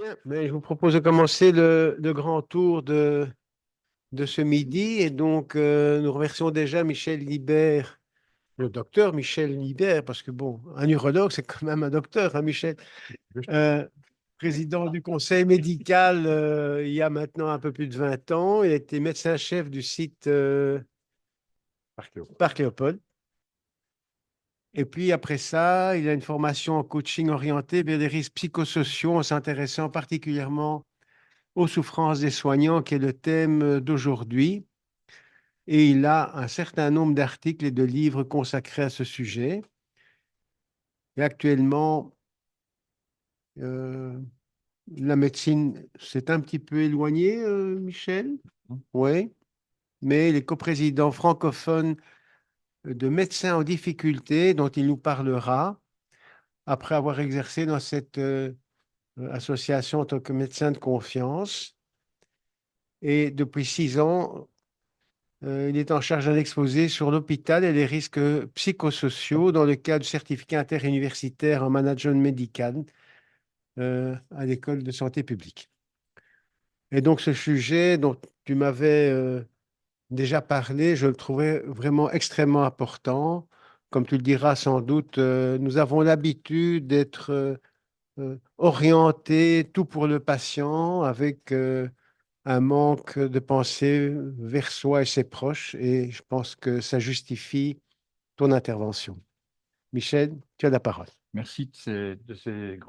Bien, mais je vous propose de commencer le grand tour de ce midi. Et donc, nous remercions déjà Michel Libert, le docteur Michel Libert, parce que, bon, un urologue, c'est quand même un docteur, hein, Michel, Euh, président du conseil médical il y a maintenant un peu plus de 20 ans. Il a été médecin-chef du site Parc Léopold. Et puis, après ça, il a une formation en coaching orienté vers les risques psychosociaux en s'intéressant particulièrement aux souffrances des soignants, qui est le thème d'aujourd'hui. Et il a un certain nombre d'articles et de livres consacrés à ce sujet. Et actuellement, euh, la médecine s'est un petit peu éloignée, Michel. Oui, mais il est coprésident francophone de Médecins en difficulté, dont il nous parlera après avoir exercé dans cette association en tant que médecin de confiance. Et depuis 6 ans, il est en charge d'un exposé sur l'hôpital et les risques psychosociaux dans le cadre du certificat interuniversitaire en management médical à l'école de santé publique. Et donc ce sujet dont tu m'avais déjà parlé, je le trouvais vraiment extrêmement important. Comme tu le diras sans doute, nous avons l'habitude d'être orientés tout pour le patient avec un manque de pensée vers soi et ses proches, et je pense que ça justifie ton intervention. Michel, tu as la parole. Merci de ces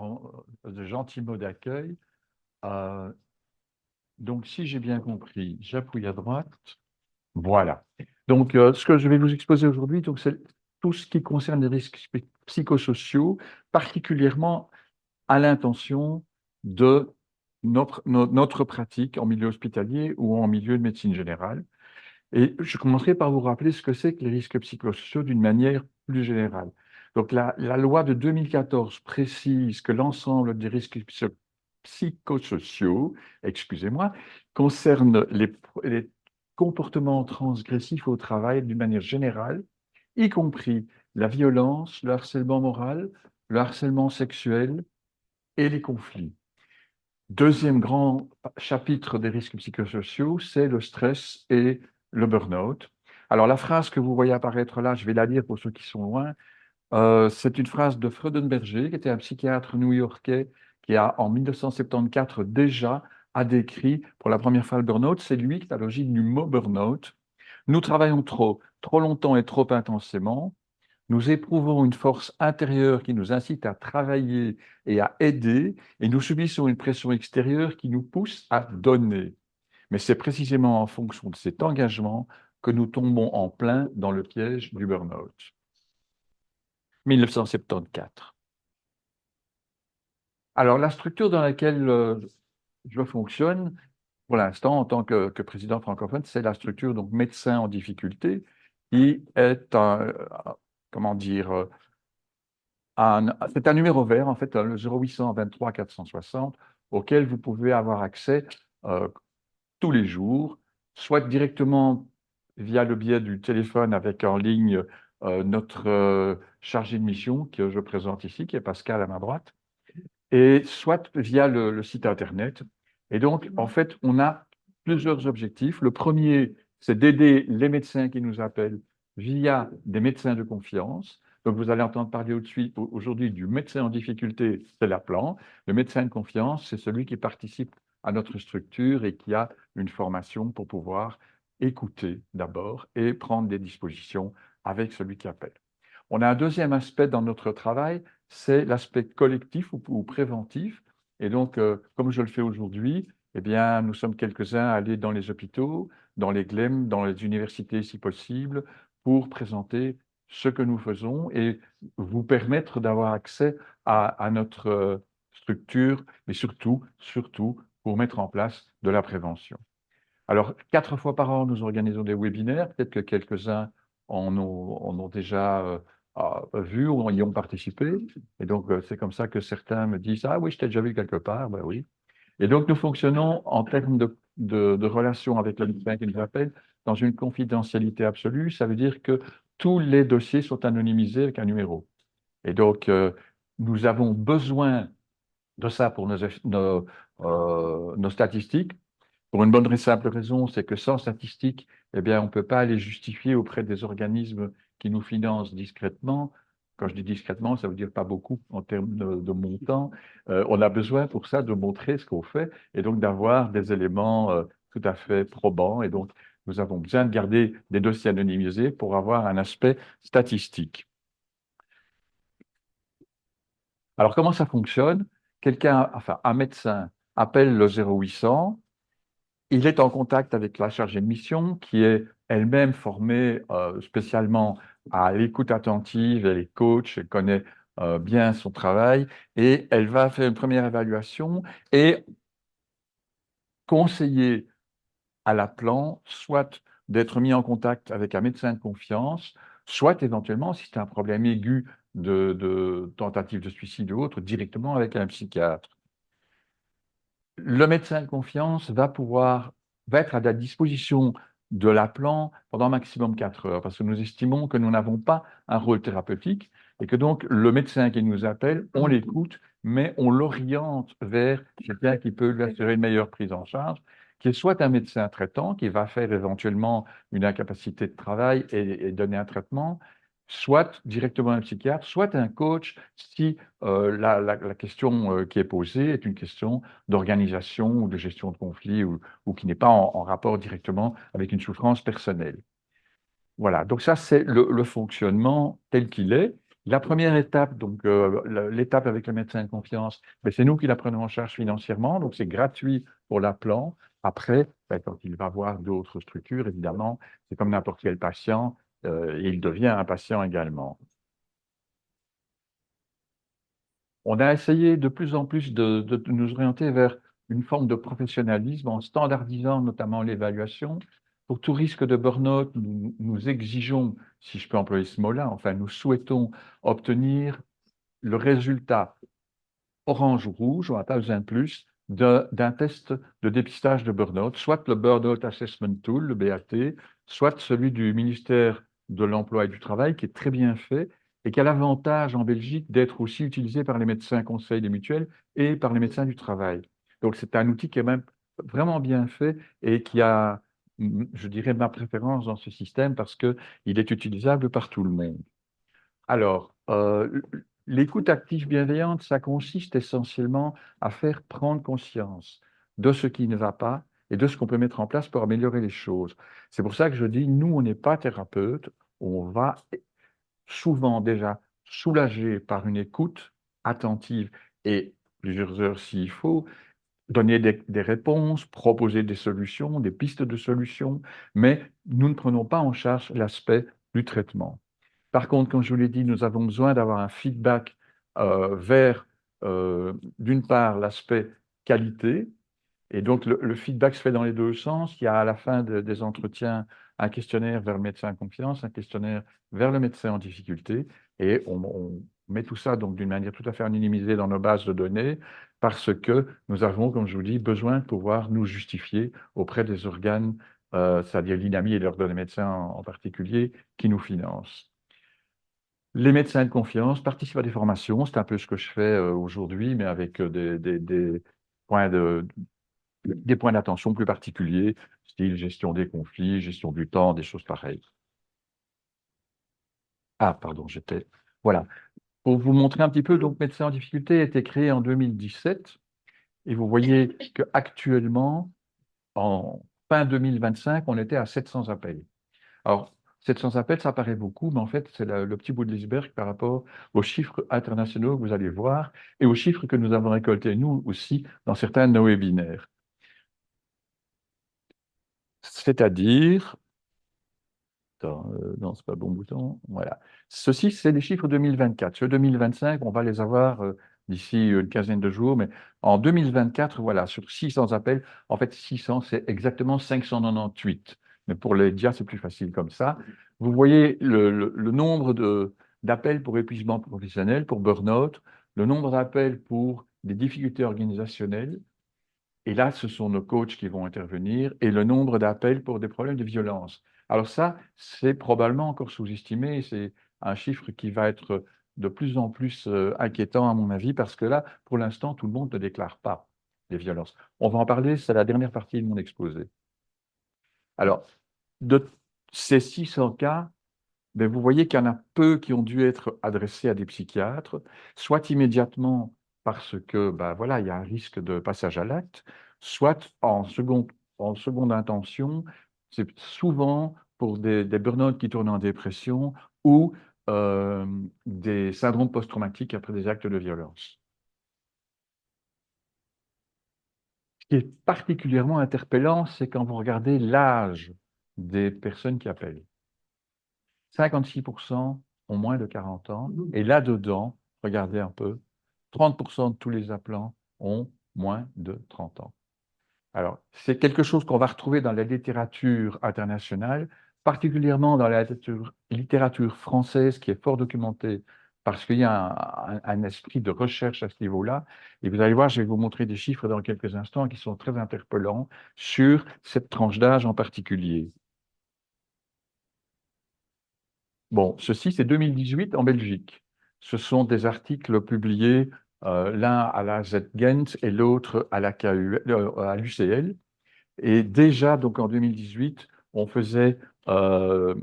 de gentils mots d'accueil. Euh, donc, si j'ai bien compris, j'appuie à droite. Voilà. Donc, ce que je vais vous exposer aujourd'hui, donc, c'est tout ce qui concerne les risques psychosociaux, particulièrement à l'intention de notre pratique en milieu hospitalier ou en milieu de médecine générale. Et je commencerai par vous rappeler ce que c'est que les risques psychosociaux d'une manière plus générale. Donc, la loi de 2014 précise que l'ensemble des risques psychosociaux, excusez-moi, concernent les comportements transgressifs au travail d'une manière générale, y compris la violence, le harcèlement moral, le harcèlement sexuel et les conflits. Deuxième grand chapitre des risques psychosociaux, c'est le stress et le burn-out. Alors, la phrase que vous voyez apparaître là, je vais la lire pour ceux qui sont loin. C'est une phrase de Freudenberger, qui était un psychiatre new-yorkais qui a, en 1974, déjà a décrit pour la première fois le burn-out. C'est lui qui est à l'origine du mot burn-out. Nous travaillons trop longtemps et trop intensément. Nous éprouvons une force intérieure qui nous incite à travailler et à aider, et nous subissons une pression extérieure qui nous pousse à donner. Mais c'est précisément en fonction de cet engagement que nous tombons en plein dans le piège du burn-out. 1974. Alors, la structure dans laquelle je fonctionne, pour l'instant, en tant que président francophone, c'est la structure donc médecin en difficulté, qui est comment dire, c'est un numéro vert, en fait, le 0800 23 460, auquel vous pouvez avoir accès euh, tous les jours, soit directement via le biais du téléphone avec en ligne notre chargé de mission que je présente ici, qui est Pascal à ma droite, et soit via le site Internet. Et donc, en fait, on a plusieurs objectifs. Le premier, c'est d'aider les médecins qui nous appellent via des médecins de confiance. Donc, vous allez entendre parler aujourd'hui du médecin en difficulté, c'est l'appelant. Le médecin de confiance, c'est celui qui participe à notre structure et qui a une formation pour pouvoir écouter d'abord et prendre des dispositions avec celui qui appelle. On a un deuxième aspect dans notre travail, c'est l'aspect collectif ou préventif. Et donc, comme je le fais aujourd'hui, eh bien, nous sommes quelques-uns à aller dans les hôpitaux, dans les GLEM, dans les universités si possible, pour présenter ce que nous faisons et vous permettre d'avoir accès à notre structure, mais surtout, pour mettre en place de la prévention. Alors, 4 fois par an, nous organisons des webinaires. Peut-être que quelques-uns en ont déjà vu ou y ont participé. Et donc, c'est comme ça que certains me disent, ah oui, je t'ai déjà vu quelque part. Ben oui. Et donc, nous fonctionnons en termes de relation avec le médecin qui nous appelle dans une confidentialité absolue. Ça veut dire que tous les dossiers sont anonymisés avec un numéro. Et donc, nous avons besoin de ça pour nos statistiques. Pour une bonne et simple raison, c'est que sans statistiques, eh bien, on ne peut pas les justifier auprès des organismes qui nous financent discrètement. Quand je dis discrètement, ça veut dire pas beaucoup en termes de montant. On a besoin pour ça de montrer ce qu'on fait et donc d'avoir des éléments tout à fait probants. Et donc, nous avons besoin de garder des dossiers anonymisés pour avoir un aspect statistique. Alors, comment ça fonctionne? Un médecin appelle le 0800. Il est en contact avec la chargée de mission qui est elle-même formée spécialement à l'écoute attentive, elle est coach, elle connaît bien son travail et elle va faire une première évaluation et conseiller à l'appelant soit d'être mis en contact avec un médecin de confiance, soit éventuellement, si c'est un problème aigu de tentative de suicide ou autre, directement avec un psychiatre. Le médecin de confiance va être à la disposition de l'appelant pendant maximum 4 heures, parce que nous estimons que nous n'avons pas un rôle thérapeutique et que donc le médecin qui nous appelle, on l'écoute, mais on l'oriente vers quelqu'un qui peut lui assurer une meilleure prise en charge, qui est soit un médecin traitant qui va faire éventuellement une incapacité de travail et donner un traitement, soit directement un psychiatre, soit un coach si la question qui est posée est une question d'organisation ou de gestion de conflit ou qui n'est pas en rapport directement avec une souffrance personnelle. Voilà, donc ça c'est le fonctionnement tel qu'il est. La première étape, donc l'étape avec le médecin de confiance, ben, c'est nous qui la prenons en charge financièrement, donc c'est gratuit pour l'appelant. Après, ben, quand il va voir d'autres structures, évidemment, c'est comme n'importe quel patient, et il devient un patient également. On a essayé de plus en plus de nous orienter vers une forme de professionnalisme en standardisant notamment l'évaluation. Pour tout risque de burn-out, nous exigeons, si je peux employer ce mot-là, enfin nous souhaitons obtenir le résultat orange ou rouge, on n'a pas besoin de plus, d'un test de dépistage de burn-out, soit le Burnout Assessment Tool, le BAT, soit celui du ministère de l'Emploi et du Travail, qui est très bien fait et qui a l'avantage en Belgique d'être aussi utilisé par les médecins conseils des mutuelles et par les médecins du travail. Donc c'est un outil qui est même vraiment bien fait et qui a, je dirais, ma préférence dans ce système parce qu'il est utilisable par tout le monde. Alors, l'écoute active bienveillante, ça consiste essentiellement à faire prendre conscience de ce qui ne va pas et de ce qu'on peut mettre en place pour améliorer les choses. C'est pour ça que je dis, nous, on n'est pas thérapeute, on va souvent déjà soulager par une écoute attentive et plusieurs heures s'il faut, donner des réponses, proposer des solutions, des pistes de solutions, mais nous ne prenons pas en charge l'aspect du traitement. Par contre, comme je vous l'ai dit, nous avons besoin d'avoir un feedback vers, d'une part, l'aspect qualité. Et donc, le feedback se fait dans les deux sens. Il y a à la fin des entretiens un questionnaire vers le médecin en confiance, un questionnaire vers le médecin en difficulté. Et on met tout ça donc d'une manière tout à fait anonymisée dans nos bases de données parce que nous avons, comme je vous dis, besoin de pouvoir nous justifier auprès des organes, c'est-à-dire l'INAMI et l'Ordre des médecins en particulier, qui nous financent. Les médecins de confiance participent à des formations, c'est un peu ce que je fais aujourd'hui, mais avec points des points d'attention plus particuliers, style gestion des conflits, gestion du temps, des choses pareilles. Ah, pardon, j'étais. Voilà. Pour vous montrer un petit peu, donc Médecins en difficulté a été créé en 2017, et vous voyez qu'actuellement, en fin 2025, on était à 700 appels. Alors, 700 appels, ça paraît beaucoup, mais en fait, c'est le petit bout de l'iceberg par rapport aux chiffres internationaux que vous allez voir et aux chiffres que nous avons récoltés, nous aussi, dans certains de nos webinaires. C'est-à-dire, non, c'est pas le bon bouton, voilà. Ceci, c'est les chiffres 2024. Ceux 2025, on va les avoir d'ici une quinzaine de jours, mais en 2024, voilà, sur 600 appels, en fait, 600, c'est exactement 598. Mais pour les DIA, c'est plus facile comme ça. Vous voyez le nombre d'appels pour épuisement professionnel, pour burn-out, le nombre d'appels pour des difficultés organisationnelles, et là, ce sont nos coachs qui vont intervenir, et le nombre d'appels pour des problèmes de violence. Alors ça, c'est probablement encore sous-estimé, c'est un chiffre qui va être de plus en plus inquiétant, à mon avis, parce que là, pour l'instant, tout le monde ne déclare pas les violences. On va en parler, c'est la dernière partie de mon exposé. Alors, de ces 600 cas, ben, vous voyez qu'il y en a peu qui ont dû être adressés à des psychiatres, soit immédiatement parce que ben, voilà, il y a un risque de passage à l'acte, soit en seconde intention, c'est souvent pour des burn-out qui tournent en dépression ou des syndromes post-traumatiques après des actes de violence. Ce qui est particulièrement interpellant, c'est quand vous regardez l'âge des personnes qui appellent. 56% ont moins de 40 ans. Et là-dedans, regardez un peu, 30% de tous les appelants ont moins de 30 ans. Alors, c'est quelque chose qu'on va retrouver dans la littérature internationale, particulièrement dans la littérature française qui est fort documentée parce qu'il y a un esprit de recherche à ce niveau-là. Et vous allez voir, je vais vous montrer des chiffres dans quelques instants qui sont très interpellants sur cette tranche d'âge en particulier. Bon, ceci, c'est 2018 en Belgique. Ce sont des articles publiés, l'un à la Z-Gent et l'autre à la à l'UCL. Et déjà, donc en 2018, on faisait, on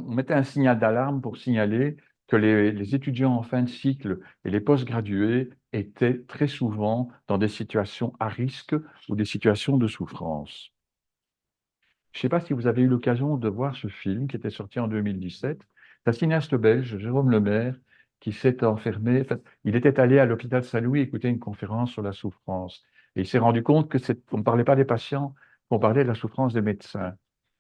mettait un signal d'alarme pour signaler que les étudiants en fin de cycle et les post-gradués étaient très souvent dans des situations à risque ou des situations de souffrance. Je ne sais pas si vous avez eu l'occasion de voir ce film qui était sorti en 2017. C'est un cinéaste belge, Jérôme Lemaire, qui s'est enfermé. Enfin, il était allé à l'hôpital Saint-Louis écouter une conférence sur la souffrance. Et il s'est rendu compte que on ne parlait pas des patients, qu'on parlait de la souffrance des médecins.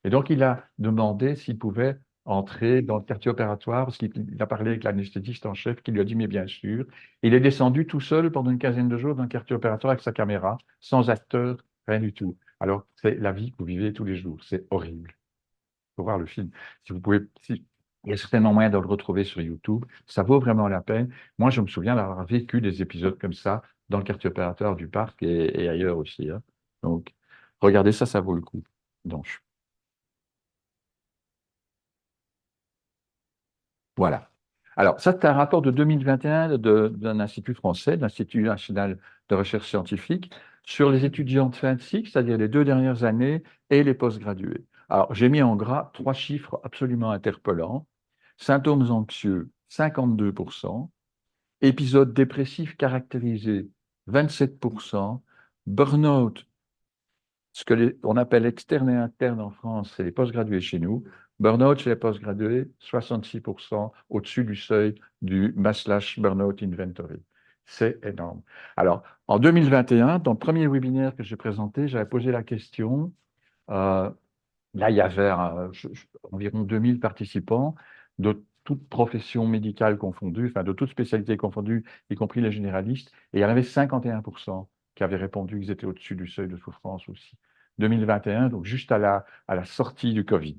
Et donc, il a demandé s'il pouvait entrer dans le quartier opératoire, parce qu'il a parlé avec l'anesthésiste en chef, qui lui a dit, mais bien sûr. Il est descendu tout seul pendant une quinzaine de jours dans le quartier opératoire avec sa caméra, sans acteur, rien du tout. Alors, c'est la vie que vous vivez tous les jours. C'est horrible. Il faut voir le film. Si vous pouvez, il y a certainement moyen de le retrouver sur YouTube. Ça vaut vraiment la peine. Moi, je me souviens d'avoir vécu des épisodes comme ça dans le quartier opérateur du parc et ailleurs aussi, hein. Donc, regardez ça, ça vaut le coup. Donc, voilà. Alors, ça, c'est un rapport de 2021 d'un institut français, l'Institut national de recherche scientifique, sur les étudiants de fin de cycle, c'est-à-dire les 2 dernières années, et les postgradués. Alors, j'ai mis en gras 3 chiffres absolument interpellants. Symptômes anxieux, 52%. Épisodes dépressifs caractérisés, 27%. Burnout, ce que on appelle externe et interne en France, c'est les postgradués chez nous. Burnout chez les postgradués, 66% au-dessus du seuil du Maslach Burnout Inventory. C'est énorme. Alors, en 2021, dans le premier webinaire que j'ai présenté, j'avais posé la question. euh, Là, il y avait environ 2000 participants de toutes professions médicales confondues, enfin de toutes spécialités confondues, y compris les généralistes, et il y en avait 51% qui avaient répondu qu'ils étaient au-dessus du seuil de souffrance aussi. 2021, donc juste à la sortie du Covid.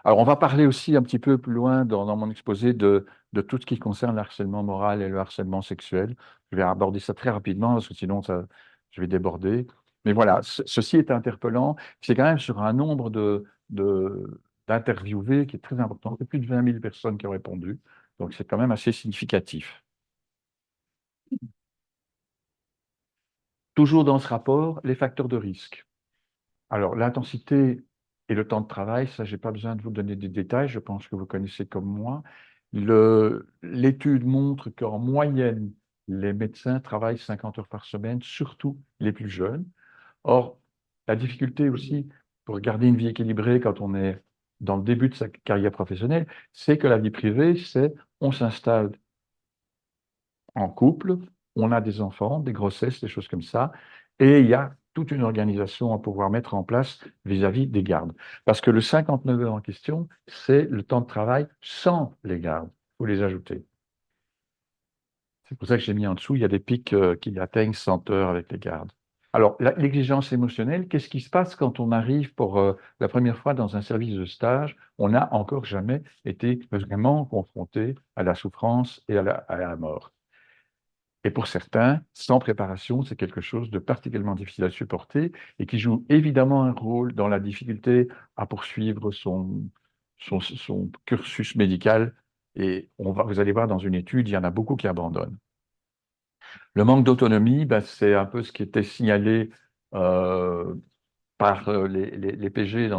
Alors, on va parler aussi un petit peu plus loin dans mon exposé de tout ce qui concerne le harcèlement moral et le harcèlement sexuel. Je vais aborder ça très rapidement parce que sinon, je vais déborder. Mais voilà, ceci est interpellant. C'est quand même sur un nombre d'interviewés qui est très important. C'est plus de 20 000 personnes qui ont répondu. Donc, c'est quand même assez significatif. Toujours dans ce rapport, les facteurs de risque. Alors, l'intensité et le temps de travail, ça, je n'ai pas besoin de vous donner des détails, je pense que vous connaissez comme moi. L'étude montre qu'en moyenne, les médecins travaillent 50 heures par semaine, surtout les plus jeunes. Or, la difficulté aussi pour garder une vie équilibrée quand on est dans le début de sa carrière professionnelle, c'est que la vie privée, c'est on s'installe en couple, on a des enfants, des grossesses, des choses comme ça, et il y a toute une organisation à pouvoir mettre en place vis-à-vis des gardes. Parce que le 59 heures en question, c'est le temps de travail sans les gardes. Il faut les ajouter. C'est pour ça que j'ai mis en dessous, il y a des pics qui atteignent 100 heures avec les gardes. Alors, l'exigence émotionnelle, qu'est-ce qui se passe quand on arrive pour la première fois dans un service de stage? On n'a encore jamais été vraiment confronté à la souffrance et à la mort. Et pour certains, sans préparation, c'est quelque chose de particulièrement difficile à supporter et qui joue évidemment un rôle dans la difficulté à poursuivre son cursus médical. Et vous allez voir dans une étude, il y en a beaucoup qui abandonnent. Le manque d'autonomie, ben, c'est un peu ce qui était signalé euh, par les PG,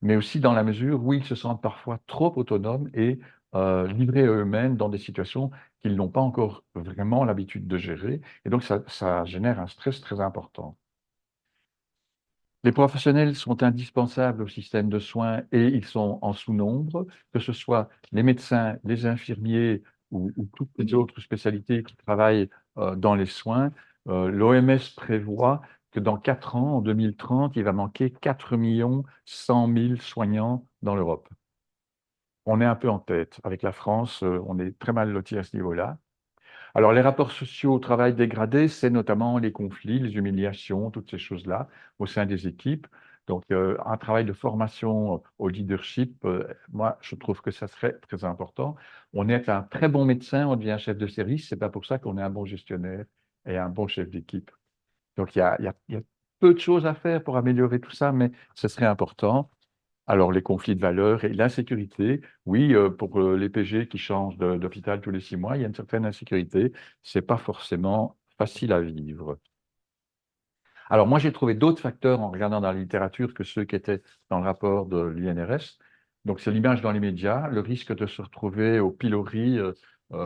mais aussi dans la mesure où ils se sentent parfois trop autonomes et livrés à eux-mêmes dans des situations qu'ils n'ont pas encore vraiment l'habitude de gérer. Et donc, ça génère un stress très important. Les professionnels sont indispensables au système de soins et ils sont en sous-nombre, que ce soit les médecins, les infirmiers ou toutes les autres spécialités qui travaillent dans les soins. L'OMS prévoit que dans 4 ans, en 2030, il va manquer 4 100 000 soignants dans l'Europe. On est un peu en tête. Avec la France, on est très mal lotis à ce niveau-là. Alors, les rapports sociaux au travail dégradés, c'est notamment les conflits, les humiliations, toutes ces choses-là au sein des équipes. Donc, un travail de formation au leadership, moi, je trouve que ça serait très important. On est un très bon médecin, on devient chef de service. C'est pas pour ça qu'on est un bon gestionnaire et un bon chef d'équipe. Donc, il y a peu de choses à faire pour améliorer tout ça, mais ce serait important. Alors, les conflits de valeurs et l'insécurité, oui, pour les PG qui changent d'hôpital tous les 6 mois, il y a une certaine insécurité. C'est pas forcément facile à vivre. Alors, moi, j'ai trouvé d'autres facteurs en regardant dans la littérature que ceux qui étaient dans le rapport de l'INRS. Donc, c'est l'image dans les médias, le risque de se retrouver au pilori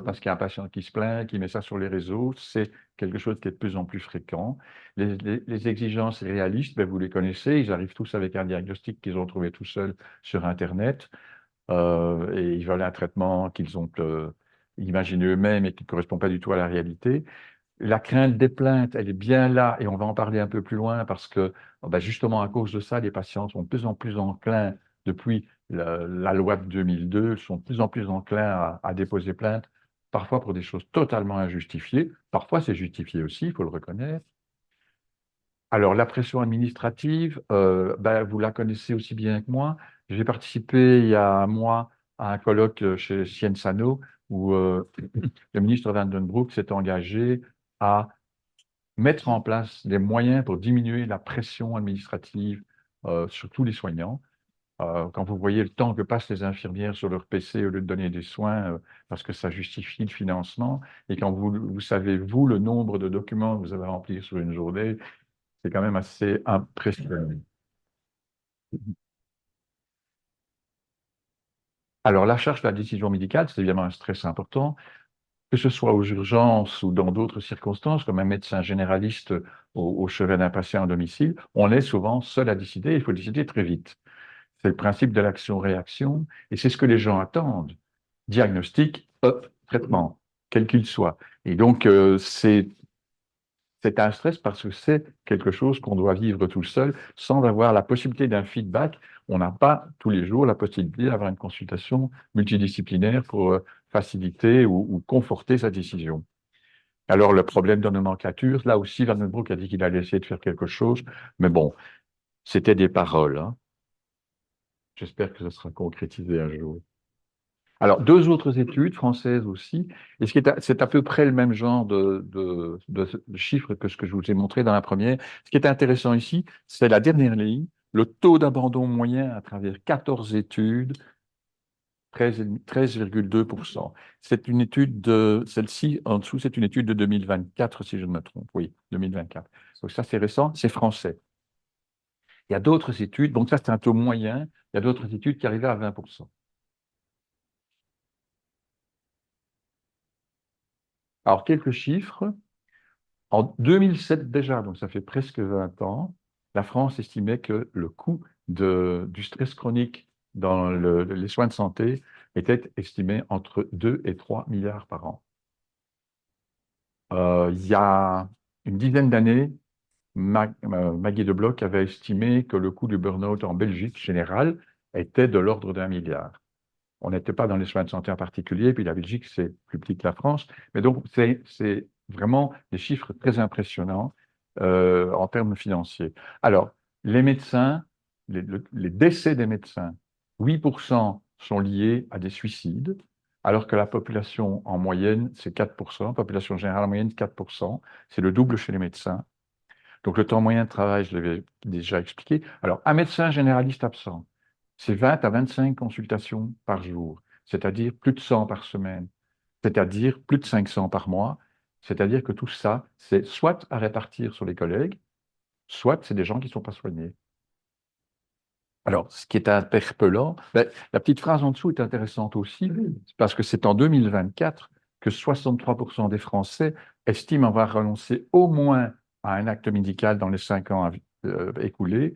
parce qu'il y a un patient qui se plaint, qui met ça sur les réseaux, c'est quelque chose qui est de plus en plus fréquent. Les exigences réalistes, ben, vous les connaissez, ils arrivent tous avec un diagnostic qu'ils ont trouvé tout seuls sur Internet et ils veulent un traitement qu'ils ont imaginé eux-mêmes et qui ne correspond pas du tout à la réalité. La crainte des plaintes, elle est bien là, et on va en parler un peu plus loin parce que ben justement à cause de ça, les patients sont de plus en plus enclins, depuis la loi de 2002, sont de plus en plus enclins à déposer plainte, parfois pour des choses totalement injustifiées. Parfois, c'est justifié aussi, il faut le reconnaître. Alors, la pression administrative, ben, vous la connaissez aussi bien que moi. J'ai participé il y a un mois à un colloque chez Cienzano où le ministre Van den Broek s'est engagé à mettre en place des moyens pour diminuer la pression administrative sur tous les soignants. Quand vous voyez le temps que passent les infirmières sur leur PC au lieu de donner des soins, parce que ça justifie le financement, et quand vous savez, vous, le nombre de documents que vous avez remplis sur une journée, c'est quand même assez impressionnant. Alors, la charge de la décision médicale, c'est évidemment un stress important, que ce soit aux urgences ou dans d'autres circonstances, comme un médecin généraliste au chevet d'un patient à domicile, on est souvent seul à décider, il faut décider très vite. C'est le principe de l'action-réaction, et c'est ce que les gens attendent. Diagnostic, hop, traitement, quel qu'il soit. Et donc, c'est un stress parce que c'est quelque chose qu'on doit vivre tout seul sans avoir la possibilité d'un feedback. On n'a pas tous les jours la possibilité d'avoir une consultation multidisciplinaire pour faciliter ou conforter sa décision. Alors, le problème de nomenclature, là aussi, Van den Broek a dit qu'il allait essayer de faire quelque chose, mais bon, c'était des paroles, hein. J'espère que ça sera concrétisé un jour. Alors, 2 autres études françaises aussi, et c'est à peu près le même genre de chiffres que ce que je vous ai montré dans la première. Ce qui est intéressant ici, c'est la dernière ligne, le taux d'abandon moyen à travers 14 études, 13,2%. C'est une étude celle-ci en dessous, c'est une étude de 2024, si je ne me trompe. Oui, 2024. Donc ça, c'est récent, c'est français. Il y a d'autres études, donc ça, c'est un taux moyen, il y a d'autres études qui arrivaient à 20%. Alors, quelques chiffres. En 2007 déjà, donc ça fait presque 20 ans, la France estimait que le coût du stress chronique dans les soins de santé était estimé entre 2 et 3 milliards par an. Il y a une dizaine d'années, Maggie Debloc avait estimé que le coût du burn-out en Belgique général était de l'ordre d'1 milliard. On n'était pas dans les soins de santé en particulier, puis la Belgique, c'est plus petit que la France. Mais donc, c'est vraiment des chiffres très impressionnants en termes financiers. Alors, les médecins, les décès des médecins, 8% sont liés à des suicides, alors que la population en moyenne, c'est 4%, population générale en moyenne, 4%. C'est le double chez les médecins. Donc, le temps moyen de travail, je l'avais déjà expliqué. Alors, un médecin généraliste absent, c'est 20 à 25 consultations par jour, c'est-à-dire plus de 100 par semaine, c'est-à-dire plus de 500 par mois, c'est-à-dire que tout ça, c'est soit à répartir sur les collègues, soit c'est des gens qui ne sont pas soignés. Alors, ce qui est interpellant, ben, la petite phrase en dessous est intéressante aussi, parce que c'est en 2024 que 63% des Français estiment avoir renoncé au moins à un acte médical dans les 5 ans écoulés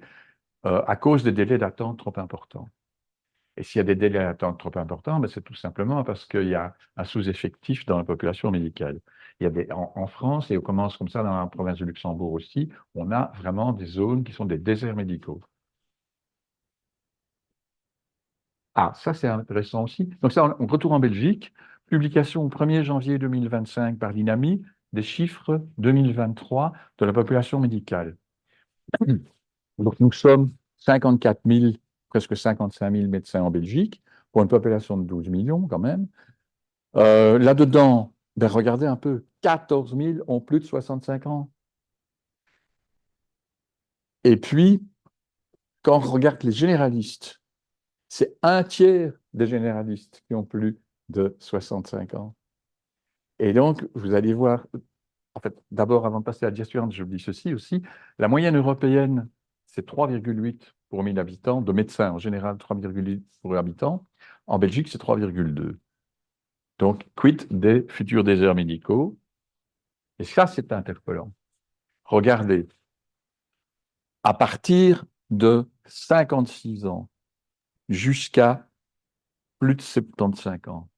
à cause des délais d'attente trop importants. Et s'il y a des délais d'attente trop importants, ben, c'est tout simplement parce qu'il y a un sous-effectif dans la population médicale. Il y a en France, et on commence comme ça dans la province de Luxembourg aussi, on a vraiment des zones qui sont des déserts médicaux. Ah, ça c'est intéressant aussi. Donc ça, on retourne en Belgique. Publication au 1er janvier 2025 par l'INAMI des chiffres 2023 de la population médicale. Donc nous sommes 54 000, presque 55 000 médecins en Belgique, pour une population de 12 millions quand même. Là-dedans, ben regardez un peu, 14 000 ont plus de 65 ans. Et puis, quand on regarde les généralistes, c'est un tiers des généralistes qui ont plus de 65 ans. Et donc, vous allez voir, en fait, d'abord, avant de passer à la diaspora, je vous dis ceci aussi, la moyenne européenne, c'est 3,8 pour 1000 habitants, de médecins en général, 3,8 pour habitants. En Belgique, c'est 3,2. Donc, quid des futurs déserts médicaux? Et ça, c'est interpellant. Regardez, à partir de 56 ans jusqu'à plus de 75 ans,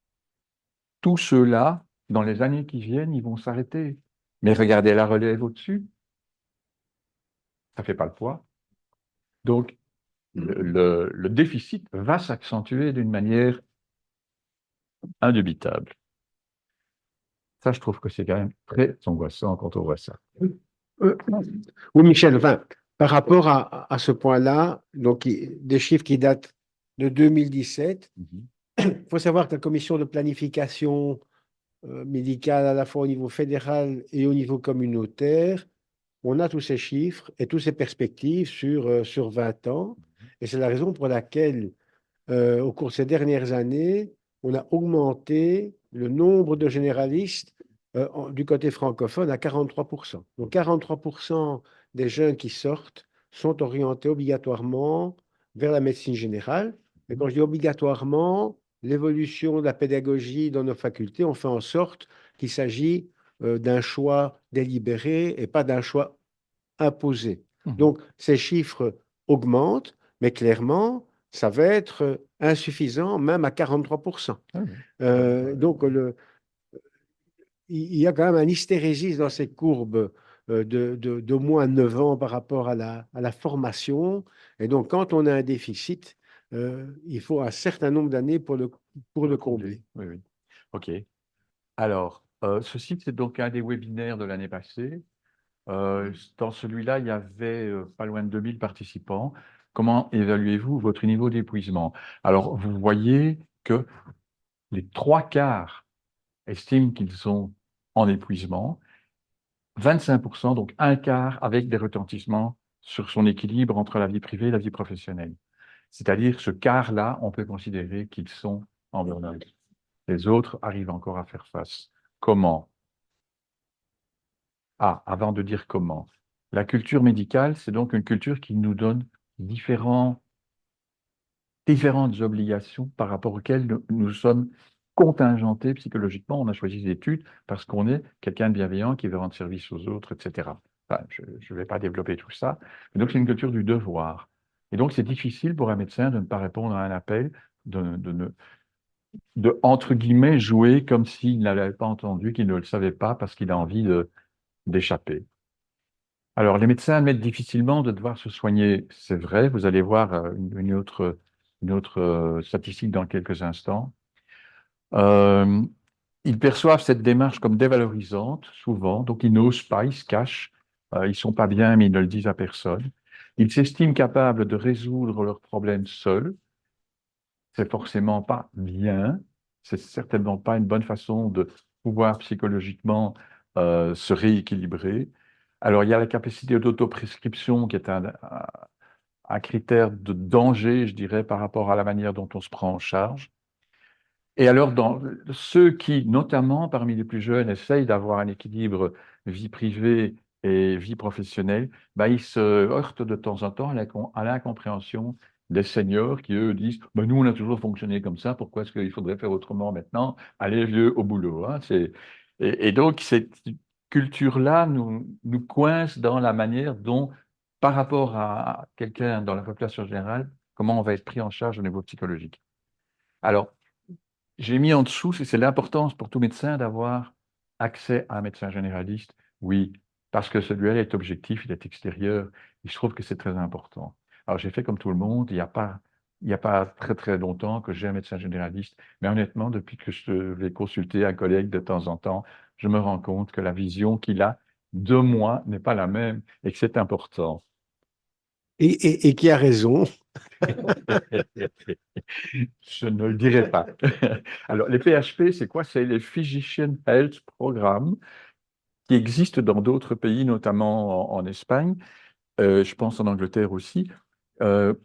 tous ceux-là, dans les années qui viennent, ils vont s'arrêter. Mais regardez la relève au-dessus, ça ne fait pas le poids. Donc, le déficit va s'accentuer d'une manière indubitable. Ça, je trouve que c'est quand même très angoissant quand on voit ça. Euh, oui, Michel, enfin, par rapport à ce point-là, donc des chiffres qui datent de 2017, Mhm. il faut savoir que la commission de planification médicale, à la fois au niveau fédéral et au niveau communautaire, on a tous ces chiffres et toutes ces perspectives sur 20 ans. Et c'est la raison pour laquelle, au cours de ces dernières années, on a augmenté le nombre de généralistes du côté francophone à 43%. Donc 43% des jeunes qui sortent sont orientés obligatoirement vers la médecine générale. Et quand je dis obligatoirement, l'évolution de la pédagogie dans nos facultés, on fait en sorte qu'il s'agit d'un choix délibéré et pas d'un choix imposé. Mhm. Donc ces chiffres augmentent, mais clairement, ça va être insuffisant, même à 43%. Ah oui. Donc, il y a quand même un hystérésis dans ces courbes d'au moins 9 ans par rapport à la formation. Et donc, quand on a un déficit, il faut un certain nombre d'années pour le combler. Oui, oui. OK. Alors, ceci, c'est donc un des webinaires de l'année passée. Dans celui-là, il y avait pas loin de 2000 participants. Comment évaluez-vous votre niveau d'épuisement? Alors, vous voyez que les trois quarts estiment qu'ils sont en épuisement, 25%, donc un quart avec des retentissements sur son équilibre entre la vie privée et la vie professionnelle. C'est-à-dire, ce quart-là, on peut considérer qu'ils sont en burn-out. Les autres arrivent encore à faire face. Comment? Ah, avant de dire comment. La culture médicale, c'est donc une culture qui nous donne différentes obligations par rapport auxquelles nous sommes contingentés psychologiquement. On a choisi des études parce qu'on est quelqu'un de bienveillant qui veut rendre service aux autres, etc. Enfin, je ne vais pas développer tout ça. Mais donc, c'est une culture du devoir. Et donc, c'est difficile pour un médecin de ne pas répondre à un appel, entre guillemets, jouer comme s'il n'avait pas entendu, qu'il ne le savait pas parce qu'il a envie d'échapper. Alors, les médecins admettent difficilement de devoir se soigner, c'est vrai. Vous allez voir une autre statistique dans quelques instants. Euh, Ils perçoivent cette démarche comme dévalorisante, souvent, donc ils n'osent pas, ils se cachent. Ils sont pas bien, mais ils ne le disent à personne. Ils s'estiment capables de résoudre leurs problèmes seuls. C'est forcément pas bien. C'est certainement pas une bonne façon de pouvoir psychologiquement se rééquilibrer. Alors, il y a la capacité d'autoprescription qui est un critère de danger, je dirais, par rapport à la manière dont on se prend en charge. Et alors, dans ceux qui, notamment parmi les plus jeunes, essayent d'avoir un équilibre vie privée et vie professionnelle, bah, ils se heurtent de temps en temps à l'incompréhension des seniors qui, eux, disent bah, nous, on a toujours fonctionné comme ça, pourquoi est-ce qu'il faudrait faire autrement maintenant? Allez, vieux, au boulot. Hein, et donc, cette culture-là nous coince dans la manière dont, par rapport à quelqu'un dans la population générale, comment on va être pris en charge au niveau psychologique. Alors, j'ai mis en dessous, c'est l'importance pour tout médecin d'avoir accès à un médecin généraliste. Oui, parce que celui-là est objectif, il est extérieur. Et je trouve que c'est très important. Alors, j'ai fait comme tout le monde. Il y a pas très, très longtemps que j'ai un médecin généraliste. Mais honnêtement, depuis que je vais consulter un collègue de temps en temps, je me rends compte que la vision qu'il a de moi n'est pas la même et que c'est important. Et qui a raison. Je ne le dirai pas. Alors, les PHP, c'est quoi? C'est les Physician Health Programme qui existent dans d'autres pays, notamment en Espagne, je pense en Angleterre aussi.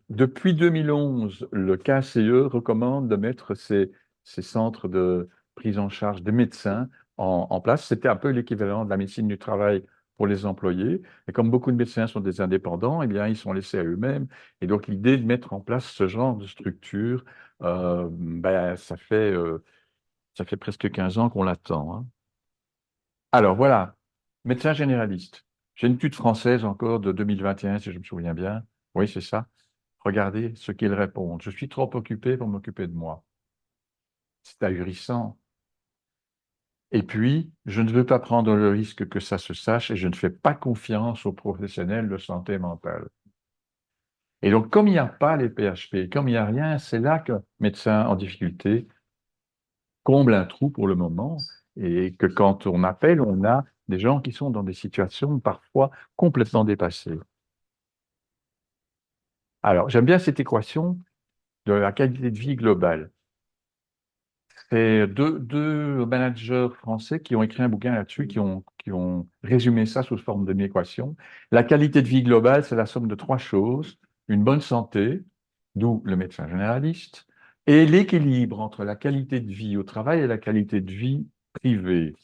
Depuis 2011, le KCE recommande de mettre ces centres de prise en charge des médecins en place. C'était un peu l'équivalent de la médecine du travail pour les employés. Et comme beaucoup de médecins sont des indépendants, eh bien, ils sont laissés à eux-mêmes. Et donc, l'idée de mettre en place ce genre de structure, ben, ça fait presque 15 ans qu'on l'attend. Hein. Alors, voilà, médecin généraliste. J'ai une étude française encore de 2021, si je me souviens bien. Oui, c'est ça. Regardez ce qu'ils répondent. Je suis trop occupé pour m'occuper de moi. C'est ahurissant. Et puis, je ne veux pas prendre le risque que ça se sache et je ne fais pas confiance aux professionnels de santé mentale. Et donc, comme il n'y a pas les PHP, comme il n'y a rien, c'est là que médecin en difficulté comble un trou pour le moment et que quand on appelle, on a des gens qui sont dans des situations parfois complètement dépassées. Alors, j'aime bien cette équation de la qualité de vie globale. C'est deux managers français qui ont écrit un bouquin là-dessus, qui ont résumé ça sous forme d'une équation. La qualité de vie globale, c'est la somme de trois choses. Une bonne santé, d'où le médecin généraliste, et l'équilibre entre la qualité de vie au travail et la qualité de vie privée.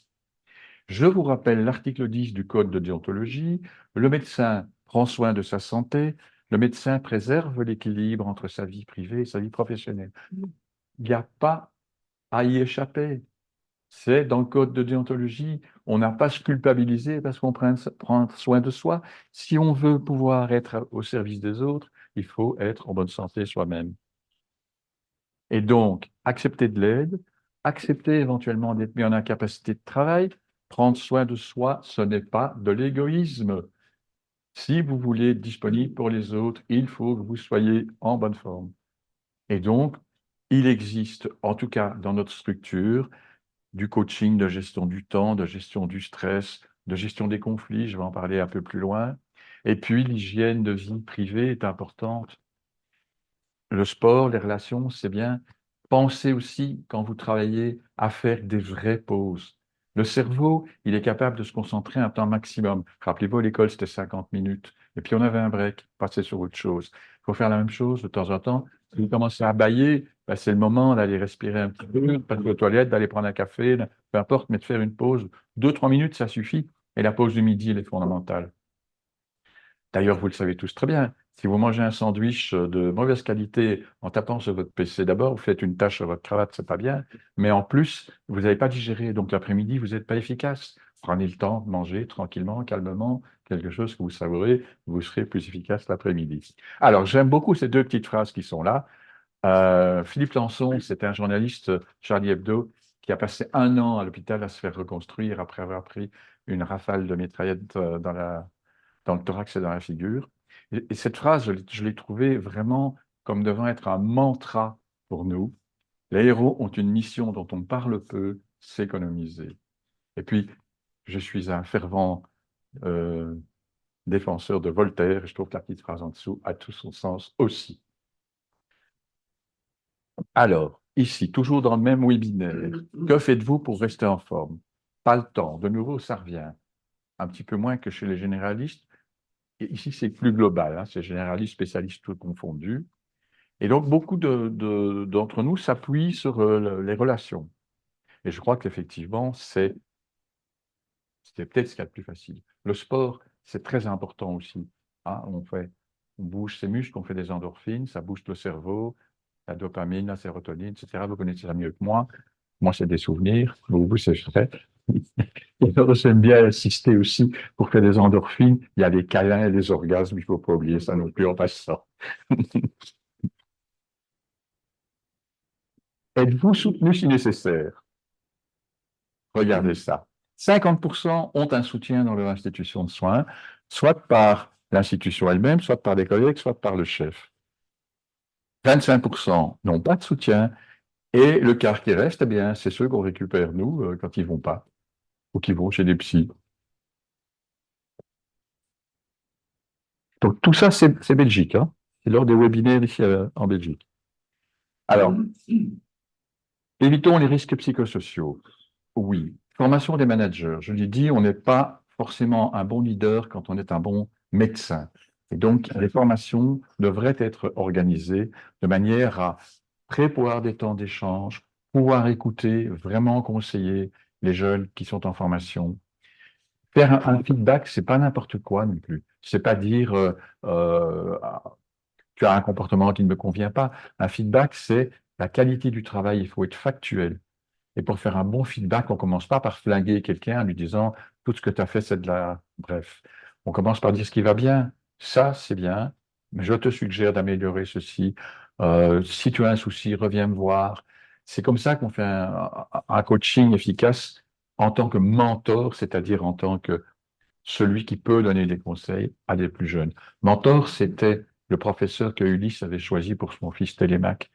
Je vous rappelle l'article 10 du Code de déontologie. Le médecin prend soin de sa santé. Le médecin préserve l'équilibre entre sa vie privée et sa vie professionnelle. Il n'y a pas à y échapper. C'est dans le code de déontologie, on n'a pas à se culpabiliser parce qu'on prend soin de soi. Si on veut pouvoir être au service des autres, il faut être en bonne santé soi-même. Et donc, accepter de l'aide, accepter éventuellement d'être mis en incapacité de travail, prendre soin de soi, ce n'est pas de l'égoïsme. Si vous voulez être disponible pour les autres, il faut que vous soyez en bonne forme. Et donc, il existe, en tout cas dans notre structure, du coaching de gestion du temps, de gestion du stress, de gestion des conflits, je vais en parler un peu plus loin. Et puis, l'hygiène de vie privée est importante. Le sport, les relations, c'est bien. Pensez aussi, quand vous travaillez, à faire des vraies pauses. Le cerveau, il est capable de se concentrer un temps maximum. Rappelez-vous, à l'école, c'était 50 minutes. Et puis, on avait un break, passer sur autre chose. Il faut faire la même chose de temps en temps. Si vous commencez à bâiller, ben, c'est le moment d'aller respirer un petit peu, passer aux toilettes, d'aller prendre un café, peu importe, mais de faire une pause. 2, 3 minutes, ça suffit. Et la pause du midi, elle est fondamentale. D'ailleurs, vous le savez tous très bien, si vous mangez un sandwich de mauvaise qualité en tapant sur votre PC, d'abord, vous faites une tache sur votre cravate, c'est pas bien, mais en plus, vous n'avez pas digéré, donc l'après-midi, vous n'êtes pas efficace. Prenez le temps de manger tranquillement, calmement, quelque chose que vous savourez, vous serez plus efficace l'après-midi. Alors, j'aime beaucoup ces deux petites phrases qui sont là. Philippe Lançon, c'était un journaliste Charlie Hebdo qui a passé 1 an à l'hôpital à se faire reconstruire après avoir pris une rafale de mitraillette dans le thorax et dans la figure. Et cette phrase, je l'ai trouvée vraiment comme devant être un mantra pour nous. Les héros ont une mission dont on parle peu, s'économiser. Et puis, je suis un fervent euh, défenseur de Voltaire, et je trouve que la petite phrase en dessous a tout son sens aussi. Alors, ici, toujours dans le même webinaire, que faites-vous pour rester en forme? Pas le temps. De nouveau, ça revient. Un petit peu moins que chez les généralistes, ici, c'est plus global, hein, c'est généraliste, spécialiste, tout confondu. Et donc, beaucoup d'entre nous s'appuient sur les relations. Et je crois qu'effectivement, c'est peut-être ce qu'il y a de plus facile. Le sport, c'est très important aussi, hein. On bouge ses muscles, on fait des endorphines, ça bouge le cerveau, la dopamine, la sérotonine, etc. Vous connaissez ça mieux que moi. Moi, c'est des souvenirs. Vous, c'est vrai. Et alors, j'aime bien insister aussi pour faire des endorphines. Il y a les câlins et les orgasmes. Il ne faut pas oublier ça non plus en passant. Êtes-vous soutenu si nécessaire? Regardez ça. 50% ont un soutien dans leur institution de soins, soit par l'institution elle-même, soit par des collègues, soit par le chef. 25% n'ont pas de soutien. Et le quart qui reste, eh bien, c'est ceux qu'on récupère, nous, quand ils vont pas, ou qui vont chez des psys. Donc, tout ça, c'est Belgique, hein. C'est lors des webinaires ici en Belgique. Alors, évitons les risques psychosociaux. Oui. Formation des managers. Je l'ai dit, on n'est pas forcément un bon leader quand on est un bon médecin. Et donc, les formations devraient être organisées de manière à prévoir des temps d'échange, pouvoir écouter, vraiment conseiller les jeunes qui sont en formation. Faire un feedback, c'est pas n'importe quoi non plus. C'est pas dire euh, tu as un comportement qui ne me convient pas. Un feedback, c'est la qualité du travail. Il faut être factuel. Et pour faire un bon feedback, on commence pas par flinguer quelqu'un en lui disant tout ce que tu as fait, c'est de la. Bref. On commence par dire ce qui va bien. Ça, c'est bien, mais je te suggère d'améliorer ceci. Si tu as un souci, reviens me voir. C'est comme ça qu'on fait un coaching efficace en tant que mentor, c'est-à-dire en tant que celui qui peut donner des conseils à des plus jeunes. Mentor, c'était le professeur que Ulysse avait choisi pour son fils Télémaque.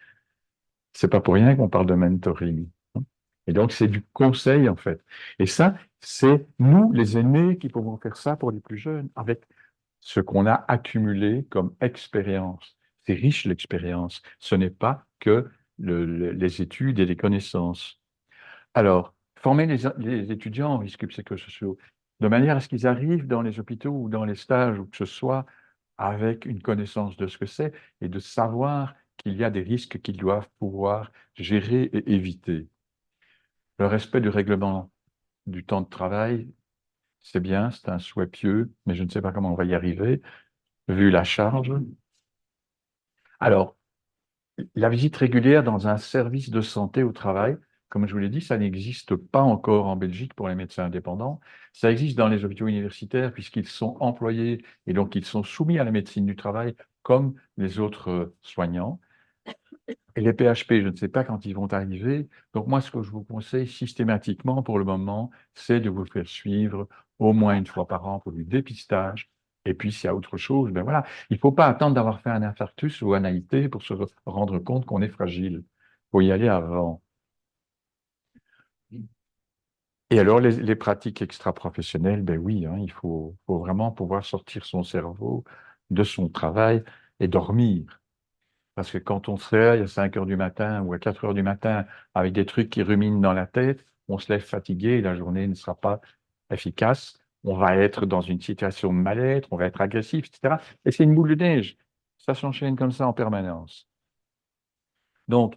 C'est pas pour rien qu'on parle de mentoring. Et donc, c'est du conseil, en fait. Et ça, c'est nous, les aînés, qui pouvons faire ça pour les plus jeunes, avec ce qu'on a accumulé comme expérience. C'est riche, l'expérience. Ce n'est pas que les études et les connaissances. Alors, former les étudiants en risques psychosociaux, de manière à ce qu'ils arrivent dans les hôpitaux ou dans les stages, ou que ce soit, avec une connaissance de ce que c'est et de savoir qu'il y a des risques qu'ils doivent pouvoir gérer et éviter. Le respect du règlement du temps de travail, c'est bien, c'est un souhait pieux, mais je ne sais pas comment on va y arriver, vu la charge. Alors, la visite régulière dans un service de santé au travail, comme je vous l'ai dit, ça n'existe pas encore en Belgique pour les médecins indépendants. Ça existe dans les hôpitaux universitaires puisqu'ils sont employés et donc ils sont soumis à la médecine du travail comme les autres soignants. Et les PHP, je ne sais pas quand ils vont arriver. Donc moi, ce que je vous conseille systématiquement pour le moment, c'est de vous faire suivre au moins une fois par an pour du dépistage. Et puis, s'il y a autre chose, ben voilà, il ne faut pas attendre d'avoir fait un infarctus ou un AIT pour se rendre compte qu'on est fragile. Il faut y aller avant. Et alors, les pratiques extra-professionnelles, ben oui, hein, faut vraiment pouvoir sortir son cerveau de son travail et dormir. Parce que quand on se réveille à 5 heures du matin ou à 4 heures du matin avec des trucs qui ruminent dans la tête, on se lève fatigué et la journée ne sera pas efficace. On va être dans une situation de mal-être, on va être agressif, etc. Et c'est une boule de neige. Ça s'enchaîne comme ça en permanence. Donc,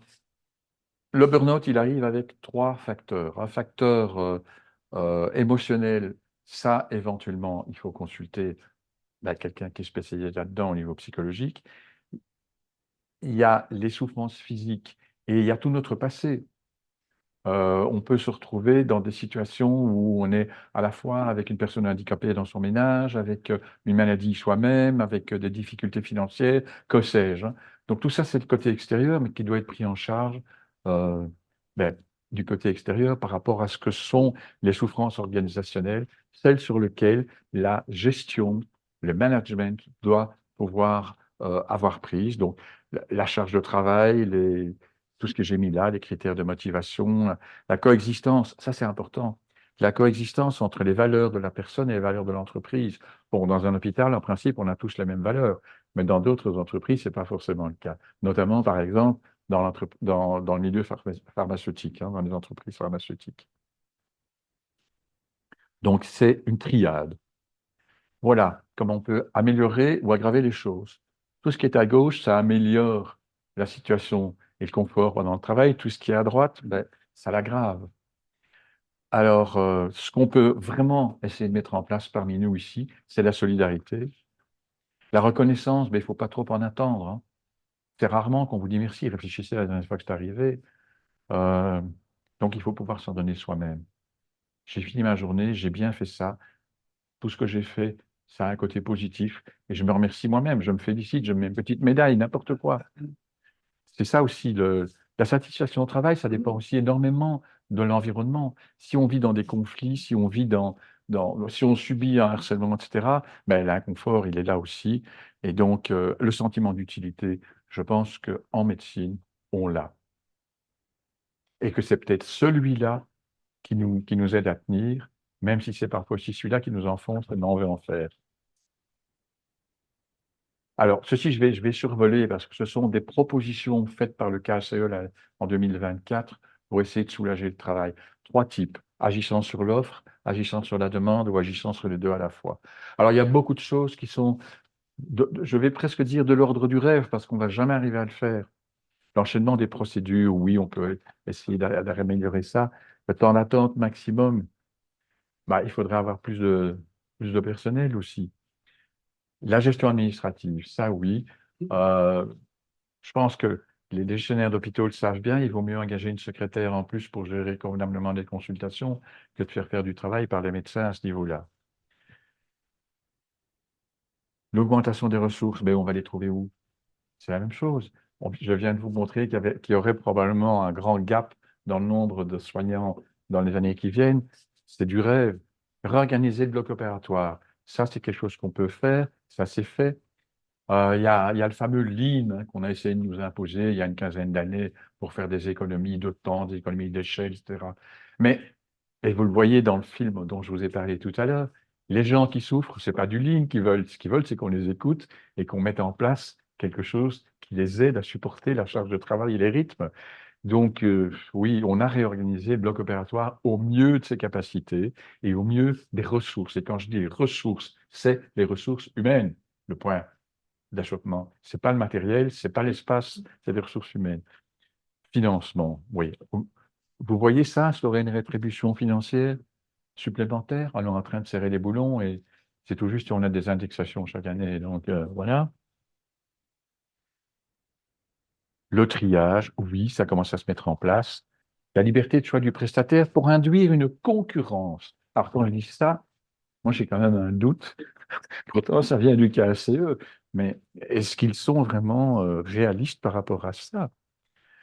le burn-out, il arrive avec trois facteurs. Un facteur émotionnel, ça, éventuellement, il faut consulter quelqu'un qui est spécialisé là-dedans au niveau psychologique. Il y a les souffrances physiques et il y a tout notre passé. On peut se retrouver dans des situations où on est à la fois avec une personne handicapée dans son ménage, avec une maladie soi-même, avec des difficultés financières, que sais-je, hein. Donc tout ça, c'est le côté extérieur, mais qui doit être pris en charge euh, ben, du côté extérieur par rapport à ce que sont les souffrances organisationnelles, celles sur lesquelles la gestion, le management doit pouvoir avoir prise. Donc la charge de travail, tout ce que j'ai mis là, les critères de motivation, la coexistence, ça c'est important. La coexistence entre les valeurs de la personne et les valeurs de l'entreprise. Bon, dans un hôpital, en principe, on a tous les mêmes valeurs, mais dans d'autres entreprises, ce n'est pas forcément le cas. Notamment, par exemple, dans le milieu pharmaceutique, hein, dans les entreprises pharmaceutiques. Donc, c'est une triade. Voilà comment on peut améliorer ou aggraver les choses. Tout ce qui est à gauche, ça améliore la situation et le confort pendant le travail. Tout ce qui est à droite, ben, ça l'aggrave. Alors, ce qu'on peut vraiment essayer de mettre en place parmi nous ici, c'est la solidarité. La reconnaissance, ben, il ne faut pas trop en attendre, hein. C'est rarement qu'on vous dit merci. Réfléchissez la dernière fois que c'est arrivé. Euh, donc, il faut pouvoir s'en donner soi-même. J'ai fini ma journée, j'ai bien fait ça. Tout ce que j'ai fait, ça a un côté positif. Et je me remercie moi-même. Je me félicite, je me mets une petite médaille, n'importe quoi. C'est ça aussi, la satisfaction au travail, ça dépend aussi énormément de l'environnement. Si on vit dans des conflits, si on vit si on subit un harcèlement, etc., ben, l'inconfort, il est là aussi. Et donc, le sentiment d'utilité, je pense qu'en médecine, on l'a. Et que c'est peut-être celui-là qui nous aide à tenir, même si c'est parfois aussi celui-là qui nous enfonce et on veut en faire. Alors, ceci, je vais survoler parce que ce sont des propositions faites par le KCE là, en 2024 pour essayer de soulager le travail. Trois types, agissant sur l'offre, agissant sur la demande ou agissant sur les deux à la fois. Alors, il y a beaucoup de choses qui sont, je vais presque dire, de l'ordre du rêve parce qu'on ne va jamais arriver à le faire. L'enchaînement des procédures, oui, on peut essayer d'améliorer ça. Le temps d'attente maximum, bah, il faudrait avoir plus de personnel aussi. La gestion administrative, ça oui. Euh, je pense que les gestionnaires d'hôpitaux le savent bien. Il vaut mieux engager une secrétaire en plus pour gérer convenablement des consultations que de faire du travail par les médecins à ce niveau-là. L'augmentation des ressources, ben, on va les trouver où? C'est la même chose. Je viens de vous montrer qu'il y aurait probablement un grand gap dans le nombre de soignants dans les années qui viennent. C'est du rêve. Réorganiser le bloc opératoire, ça c'est quelque chose qu'on peut faire, ça c'est fait. Il y a le fameux Lean hein, qu'on a essayé de nous imposer il y a une quinzaine d'années pour faire des économies de temps, des économies d'échelle, etc. Mais, et vous le voyez dans le film dont je vous ai parlé tout à l'heure, les gens qui souffrent, c'est pas du Lean qu'ils veulent. Ce qu'ils veulent, c'est qu'on les écoute et qu'on mette en place quelque chose qui les aide à supporter la charge de travail et les rythmes. Donc, oui, on a réorganisé le bloc opératoire au mieux de ses capacités et au mieux des ressources. Et quand je dis ressources, c'est les ressources humaines, le point d'achoppement. Ce n'est pas le matériel, ce n'est pas l'espace, c'est des ressources humaines. Financement, oui. Vous voyez ça, ça aurait une rétribution financière supplémentaire. Alors, on est en train de serrer les boulons et c'est tout juste si on a des indexations chaque année. Donc, voilà. Le triage, oui, ça commence à se mettre en place. La liberté de choix du prestataire pour induire une concurrence. Alors, quand je dis ça, moi, j'ai quand même un doute. Pourtant, ça vient du KCE. Mais est-ce qu'ils sont vraiment réalistes par rapport à ça?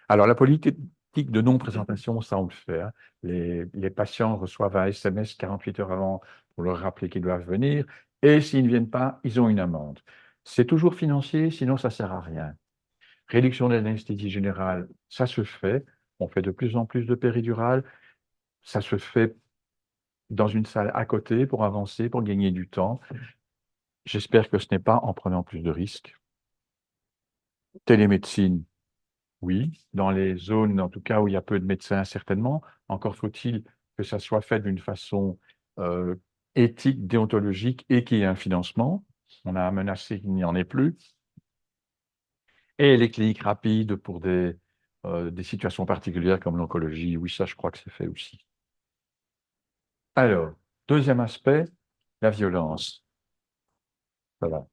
Alors, la politique de non-présentation, ça, on le fait, hein. Les patients reçoivent un SMS 48 heures avant pour leur rappeler qu'ils doivent venir. Et s'ils ne viennent pas, ils ont une amende. C'est toujours financier, sinon ça ne sert à rien. Réduction de l'anesthésie générale, ça se fait. On fait de plus en plus de péridurale. Ça se fait dans une salle à côté pour avancer, pour gagner du temps. J'espère que ce n'est pas en prenant plus de risques. Télémédecine, oui. Dans les zones, en tout cas, où il y a peu de médecins, certainement. Encore faut-il que ça soit fait d'une façon euh, éthique, déontologique et qu'il y ait un financement. On a menacé qu'il n'y en ait plus. Et les cliniques rapides pour des situations particulières comme l'oncologie, oui, ça, je crois que c'est fait aussi. Alors, deuxième aspect, la violence. Voilà.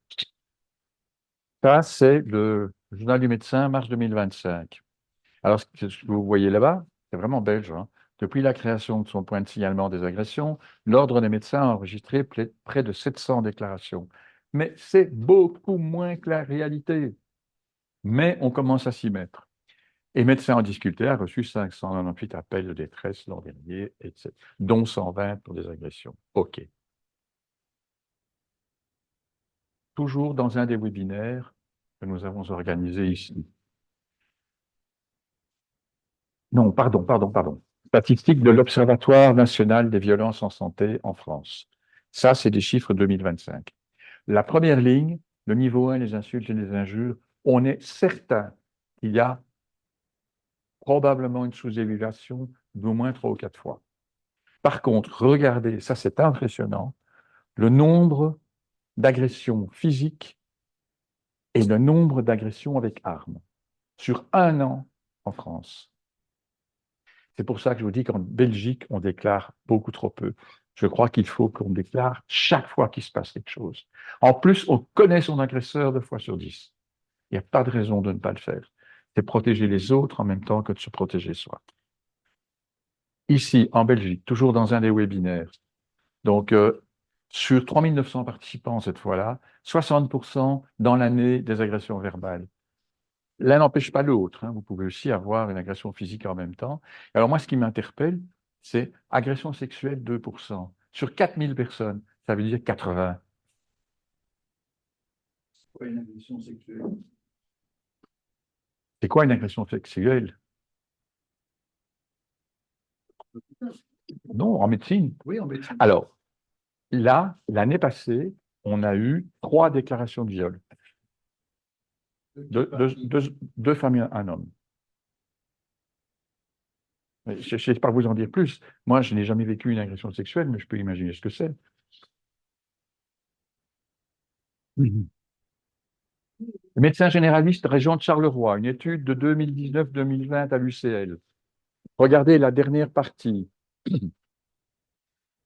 Ça, c'est le Journal du médecin, mars 2025. Alors, ce que vous voyez là-bas, c'est vraiment belge, hein. Depuis la création de son point de signalement des agressions, l'Ordre des médecins a enregistré près de 700 déclarations. Mais c'est beaucoup moins que la réalité. Mais on commence à s'y mettre. Et Médecins en difficulté a reçu 598 appels de détresse l'an dernier, etc., dont 120 pour des agressions. OK. Toujours dans un des webinaires que nous avons organisés ici. Non, pardon. Statistiques de l'Observatoire national des violences en santé en France. Ça, c'est des chiffres 2025. La première ligne, le niveau 1, les insultes et les injures, on est certain qu'il y a probablement une sous-évaluation d'au moins 3 ou 4 fois. Par contre, regardez, ça c'est impressionnant, le nombre d'agressions physiques et le nombre d'agressions avec armes sur un an en France. C'est pour ça que je vous dis qu'en Belgique, on déclare beaucoup trop peu. Je crois qu'il faut qu'on déclare chaque fois qu'il se passe quelque chose. En plus, on connaît son agresseur 2 fois sur 10. Il n'y a pas de raison de ne pas le faire. C'est protéger les autres en même temps que de se protéger soi. Ici, en Belgique, toujours dans un des webinaires, donc sur 3900 participants cette fois-là, 60% dans l'année des agressions verbales. L'un n'empêche pas l'autre, hein. Vous pouvez aussi avoir une agression physique en même temps. Alors moi, ce qui m'interpelle, c'est agression sexuelle 2%. Sur 4000 personnes, ça veut dire 80. C'est quoi une agression sexuelle? C'est quoi une agression sexuelle? Non, en médecine. Oui, en médecine. Alors, là, l'année passée, on a eu 3 déclarations de viol. Deux femmes et un homme. Je ne sais pas vous en dire plus. Moi, je n'ai jamais vécu une agression sexuelle, mais je peux imaginer ce que c'est. Médecin généraliste, région de Charleroi, une étude de 2019-2020 à l'UCL. Regardez la dernière partie.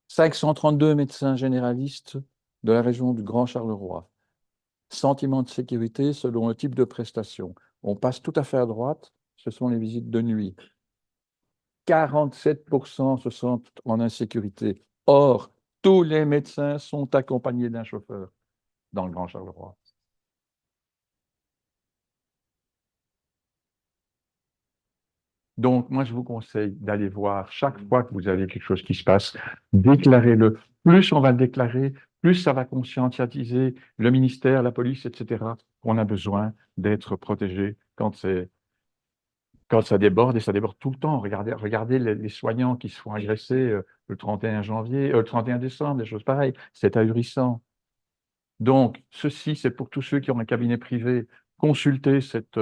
532 médecins généralistes de la région du Grand Charleroi. Sentiment de sécurité selon le type de prestation. On passe tout à fait à droite, ce sont les visites de nuit. 47% se sentent en insécurité. Or, tous les médecins sont accompagnés d'un chauffeur dans le Grand Charleroi. Donc, moi, je vous conseille d'aller voir chaque fois que vous avez quelque chose qui se passe, déclarez-le. Plus on va le déclarer, plus ça va conscientiser le ministère, la police, etc., qu'on a besoin d'être protégé quand ça déborde, et ça déborde tout le temps. Regardez les soignants qui se font agresser le 31 janvier, le 31 décembre, des choses pareilles. C'est ahurissant. Donc, ceci, c'est pour tous ceux qui ont un cabinet privé. Consultez cette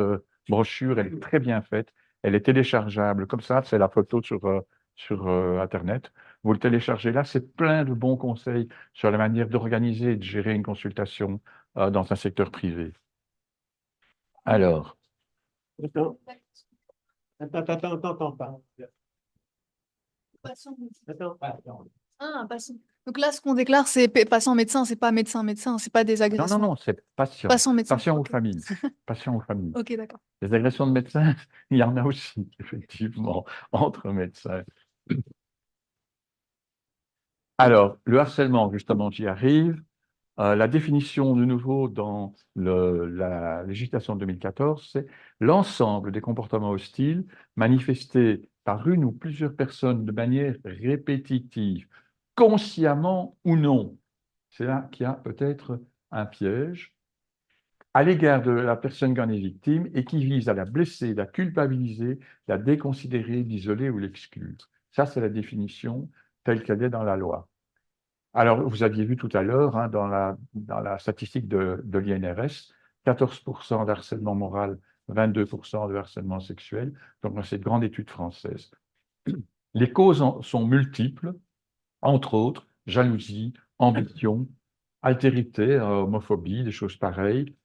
brochure, elle est très bien faite. Elle est téléchargeable. Comme ça, c'est la photo sur Internet. Vous le téléchargez là, c'est plein de bons conseils sur la manière d'organiser et de gérer une consultation dans un secteur privé. Alors, Attends, pas. Attends. Ah, patient. Donc là, ce qu'on déclare, c'est patient médecin, c'est pas médecin, c'est pas des non, agressions. non, c'est patient. Patient médecin. Patient ou Ok. famille. Patient ou famille. Ok, d'accord. Les agressions de médecins, il y en a aussi, effectivement, entre médecins. Alors, le harcèlement, justement, j'y arrive. La définition de nouveau dans la législation de 2014, c'est l'ensemble des comportements hostiles manifestés par une ou plusieurs personnes de manière répétitive, consciemment ou non. C'est là qu'il y a peut-être un piège à l'égard de la personne qui en est victime et qui vise à la blesser, la culpabiliser, la déconsidérer, l'isoler ou l'exclure. Ça, c'est la définition telle qu'elle est dans la loi. Alors, vous aviez vu tout à l'heure, hein, dans la statistique de l'INRS, 14% de harcèlement moral, 22% de harcèlement sexuel, donc dans cette grande étude française. Les causes sont multiples, entre autres, jalousie, ambition, altérité, homophobie, des choses pareilles,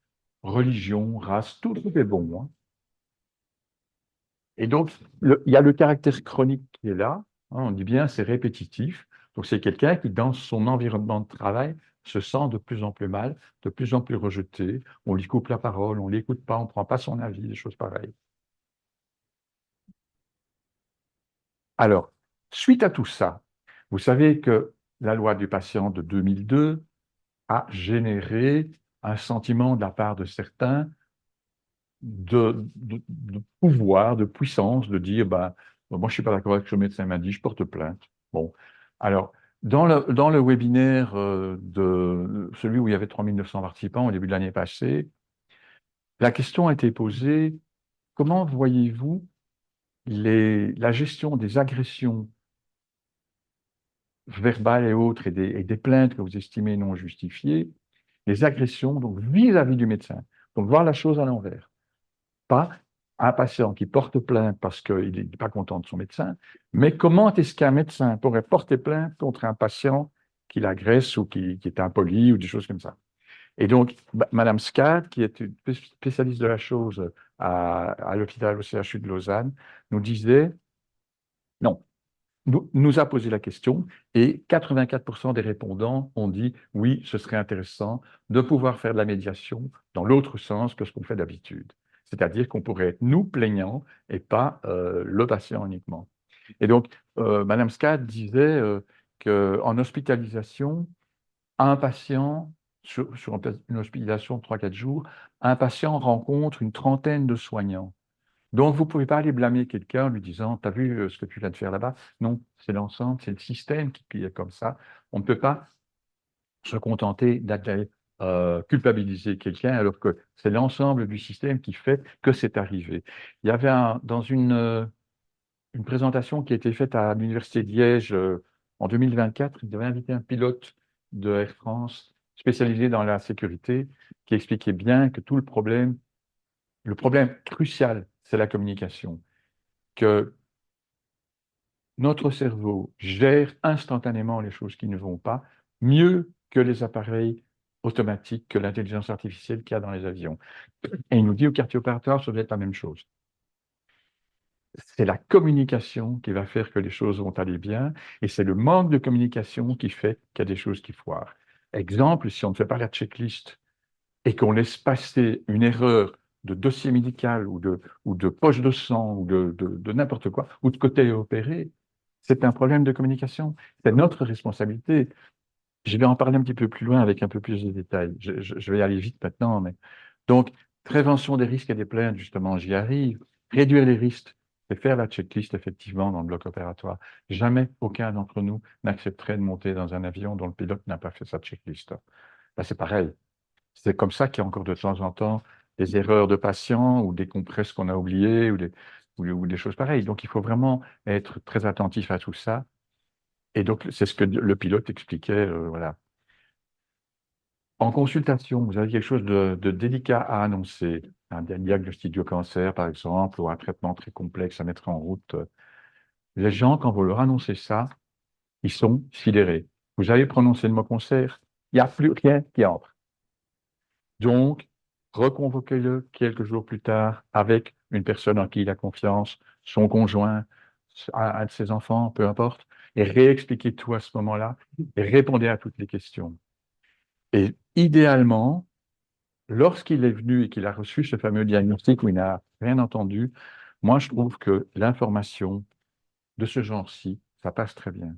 religion, race, tout est bon, hein. Et donc, il y a le caractère chronique qui est là, hein, on dit bien c'est répétitif. Donc, c'est quelqu'un qui, dans son environnement de travail, se sent de plus en plus mal, de plus en plus rejeté. On lui coupe la parole, on ne l'écoute pas, on ne prend pas son avis, des choses pareilles. Alors, suite à tout ça, vous savez que la loi du patient de 2002 a généré un sentiment de la part de certains de pouvoir, de puissance, de dire, bah, moi, je ne suis pas d'accord avec ce que le médecin m'a dit, je porte plainte. Bon, alors, dans le webinaire de celui où il y avait 3900 participants au début de l'année passée, la question a été posée, comment voyez-vous la gestion des agressions verbales et autres et des plaintes que vous estimez non justifiées, les agressions donc vis-à-vis du médecin. Donc, voir la chose à l'envers. Pas un patient qui porte plainte parce qu'il n'est pas content de son médecin, mais comment est-ce qu'un médecin pourrait porter plainte contre un patient qui l'agresse ou qui est impoli ou des choses comme ça. Et donc, Madame Scad, qui est une spécialiste de la chose à l'hôpital au CHU de Lausanne, nous disait, non, nous a posé la question et 84% des répondants ont dit oui, ce serait intéressant de pouvoir faire de la médiation dans l'autre sens que ce qu'on fait d'habitude. C'est-à-dire qu'on pourrait être nous plaignants et pas le patient uniquement. Et donc, Madame Scad disait qu'en hospitalisation, un patient, sur une hospitalisation de 3-4 jours, un patient rencontre une trentaine de soignants. Donc, vous ne pouvez pas aller blâmer quelqu'un en lui disant, t'as vu ce que tu viens de faire là-bas? Non, c'est l'ensemble, c'est le système qui est comme ça. On ne peut pas se contenter d'aller culpabiliser quelqu'un alors que c'est l'ensemble du système qui fait que c'est arrivé. Il y avait dans une présentation qui a été faite à l'Université de Liège en 2024. Ils avaient invité un pilote de Air France spécialisé dans la sécurité qui expliquait bien que tout le problème crucial, c'est la communication. Que notre cerveau gère instantanément les choses qui ne vont pas, mieux que les appareils automatiques, que l'intelligence artificielle qu'il y a dans les avions. Et il nous dit au quartier opératoire, ça doit être la même chose. C'est la communication qui va faire que les choses vont aller bien, et c'est le manque de communication qui fait qu'il y a des choses qui foirent. Exemple, si on ne fait pas la checklist et qu'on laisse passer une erreur de dossier médical ou de poche de sang ou de n'importe quoi, ou de côté opéré, c'est un problème de communication. C'est notre responsabilité. Je vais en parler un petit peu plus loin avec un peu plus de détails. Je vais y aller vite maintenant. Donc, prévention des risques et des plaintes, justement, j'y arrive. Réduire les risques, c'est faire la checklist, effectivement, dans le bloc opératoire. Jamais aucun d'entre nous n'accepterait de monter dans un avion dont le pilote n'a pas fait sa checklist. Là, c'est pareil. C'est comme ça qu'il y a encore de temps en temps des erreurs de patients ou des compresses qu'on a oubliées ou des choses pareilles. Donc, il faut vraiment être très attentif à tout ça. Et donc, c'est ce que le pilote expliquait. Voilà. En consultation, vous avez quelque chose de délicat à annoncer, un diagnostic de cancer, par exemple, ou un traitement très complexe à mettre en route. Les gens, quand vous leur annoncez ça, ils sont sidérés. Vous avez prononcé le mot cancer, il n'y a plus rien qui entre. Donc, reconvoquez-le quelques jours plus tard avec une personne en qui il a confiance, son conjoint, un de ses enfants, peu importe, et réexpliquez tout à ce moment-là et répondez à toutes les questions. Et idéalement, lorsqu'il est venu et qu'il a reçu ce fameux diagnostic où il n'a rien entendu, moi, je trouve que l'information de ce genre-ci, ça passe très bien.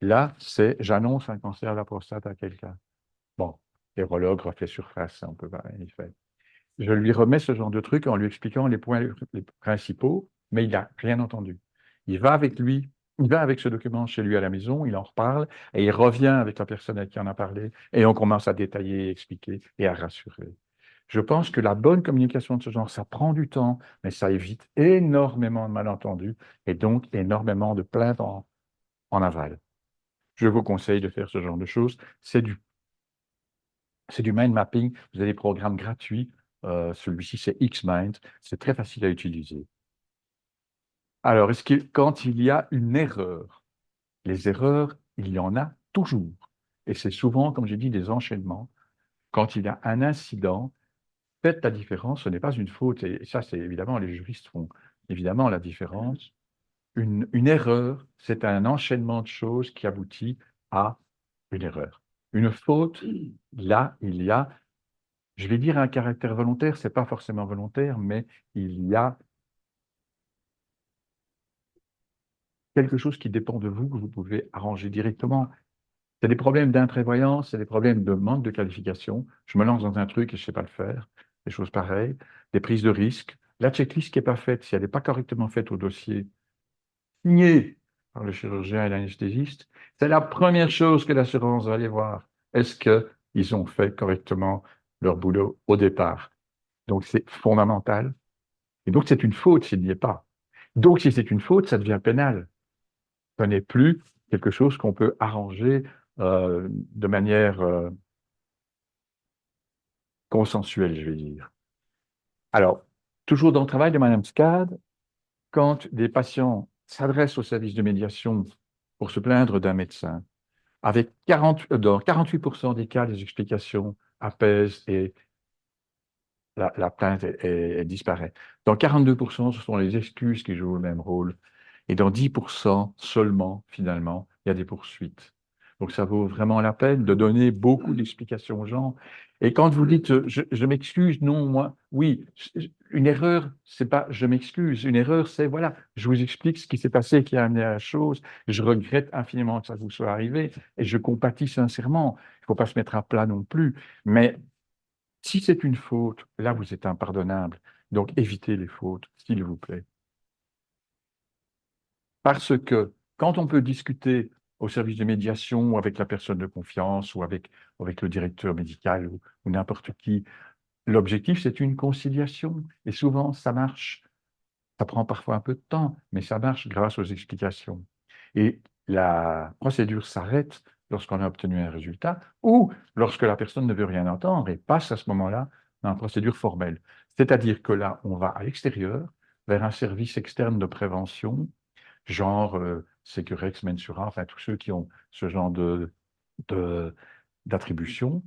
Là, c'est j'annonce un cancer de la prostate à quelqu'un. Bon, l'urologue refait surface, on peut pas, il fait. Je lui remets ce genre de truc en lui expliquant les points les principaux, mais il n'a rien entendu. Il va avec lui, il va avec ce document chez lui à la maison, il en reparle, et il revient avec la personne à qui on a parlé, et on commence à détailler, expliquer et à rassurer. Je pense que la bonne communication de ce genre, ça prend du temps, mais ça évite énormément de malentendus et donc énormément de plaintes en aval. Je vous conseille de faire ce genre de choses. C'est du mind mapping. Vous avez des programmes gratuits. Celui-ci, c'est Xmind. C'est très facile à utiliser. Alors, quand il y a une erreur, les erreurs, il y en a toujours. Et c'est souvent, comme j'ai dit, des enchaînements. Quand il y a un incident, faites la différence. Ce n'est pas une faute. Et ça, c'est évidemment, les juristes font évidemment la différence. Une erreur, c'est un enchaînement de choses qui aboutit à une erreur. Une faute, là, il y a, je vais dire un caractère volontaire, c'est pas forcément volontaire, mais il y a quelque chose qui dépend de vous que vous pouvez arranger directement. C'est des problèmes d'imprévoyance, c'est des problèmes de manque de qualification. Je me lance dans un truc et je ne sais pas le faire. Des choses pareilles, des prises de risques. La checklist qui n'est pas faite, si elle n'est pas correctement faite au dossier, signé par le chirurgien et l'anesthésiste, c'est la première chose que l'assurance va aller voir. Est-ce qu'ils ont fait correctement leur boulot au départ? Donc, c'est fondamental. Et donc, c'est une faute s'il n'y est pas. Donc, si c'est une faute, ça devient pénal. Ce n'est plus quelque chose qu'on peut arranger de manière consensuelle, je vais dire. Alors, toujours dans le travail de Mme Scad, quand des patients s'adressent au service de médiation pour se plaindre d'un médecin, avec dans 48% des cas, les explications apaise et la plainte elle disparaît. Dans 42%, ce sont les excuses qui jouent le même rôle. Et dans 10% seulement, finalement, il y a des poursuites. Donc, ça vaut vraiment la peine de donner beaucoup d'explications aux gens. Et quand vous dites je m'excuse, non, moi, oui, une erreur, c'est pas je m'excuse. Une erreur, c'est voilà, je vous explique ce qui s'est passé, qui a amené à la chose. Je regrette infiniment que ça vous soit arrivé et je compatis sincèrement. Il ne faut pas se mettre à plat non plus. Mais si c'est une faute, là, vous êtes impardonnable. Donc, évitez les fautes, s'il vous plaît. Parce que quand on peut discuter au service de médiation ou avec la personne de confiance ou avec le directeur médical ou n'importe qui, l'objectif, c'est une conciliation. Et souvent, ça marche. Ça prend parfois un peu de temps, mais ça marche grâce aux explications. Et la procédure s'arrête lorsqu'on a obtenu un résultat ou lorsque la personne ne veut rien entendre et passe à ce moment-là dans la procédure formelle. C'est-à-dire que là, on va à l'extérieur, vers un service externe de prévention genre Securex, Mensura, enfin tous ceux qui ont ce genre de- d'attribution.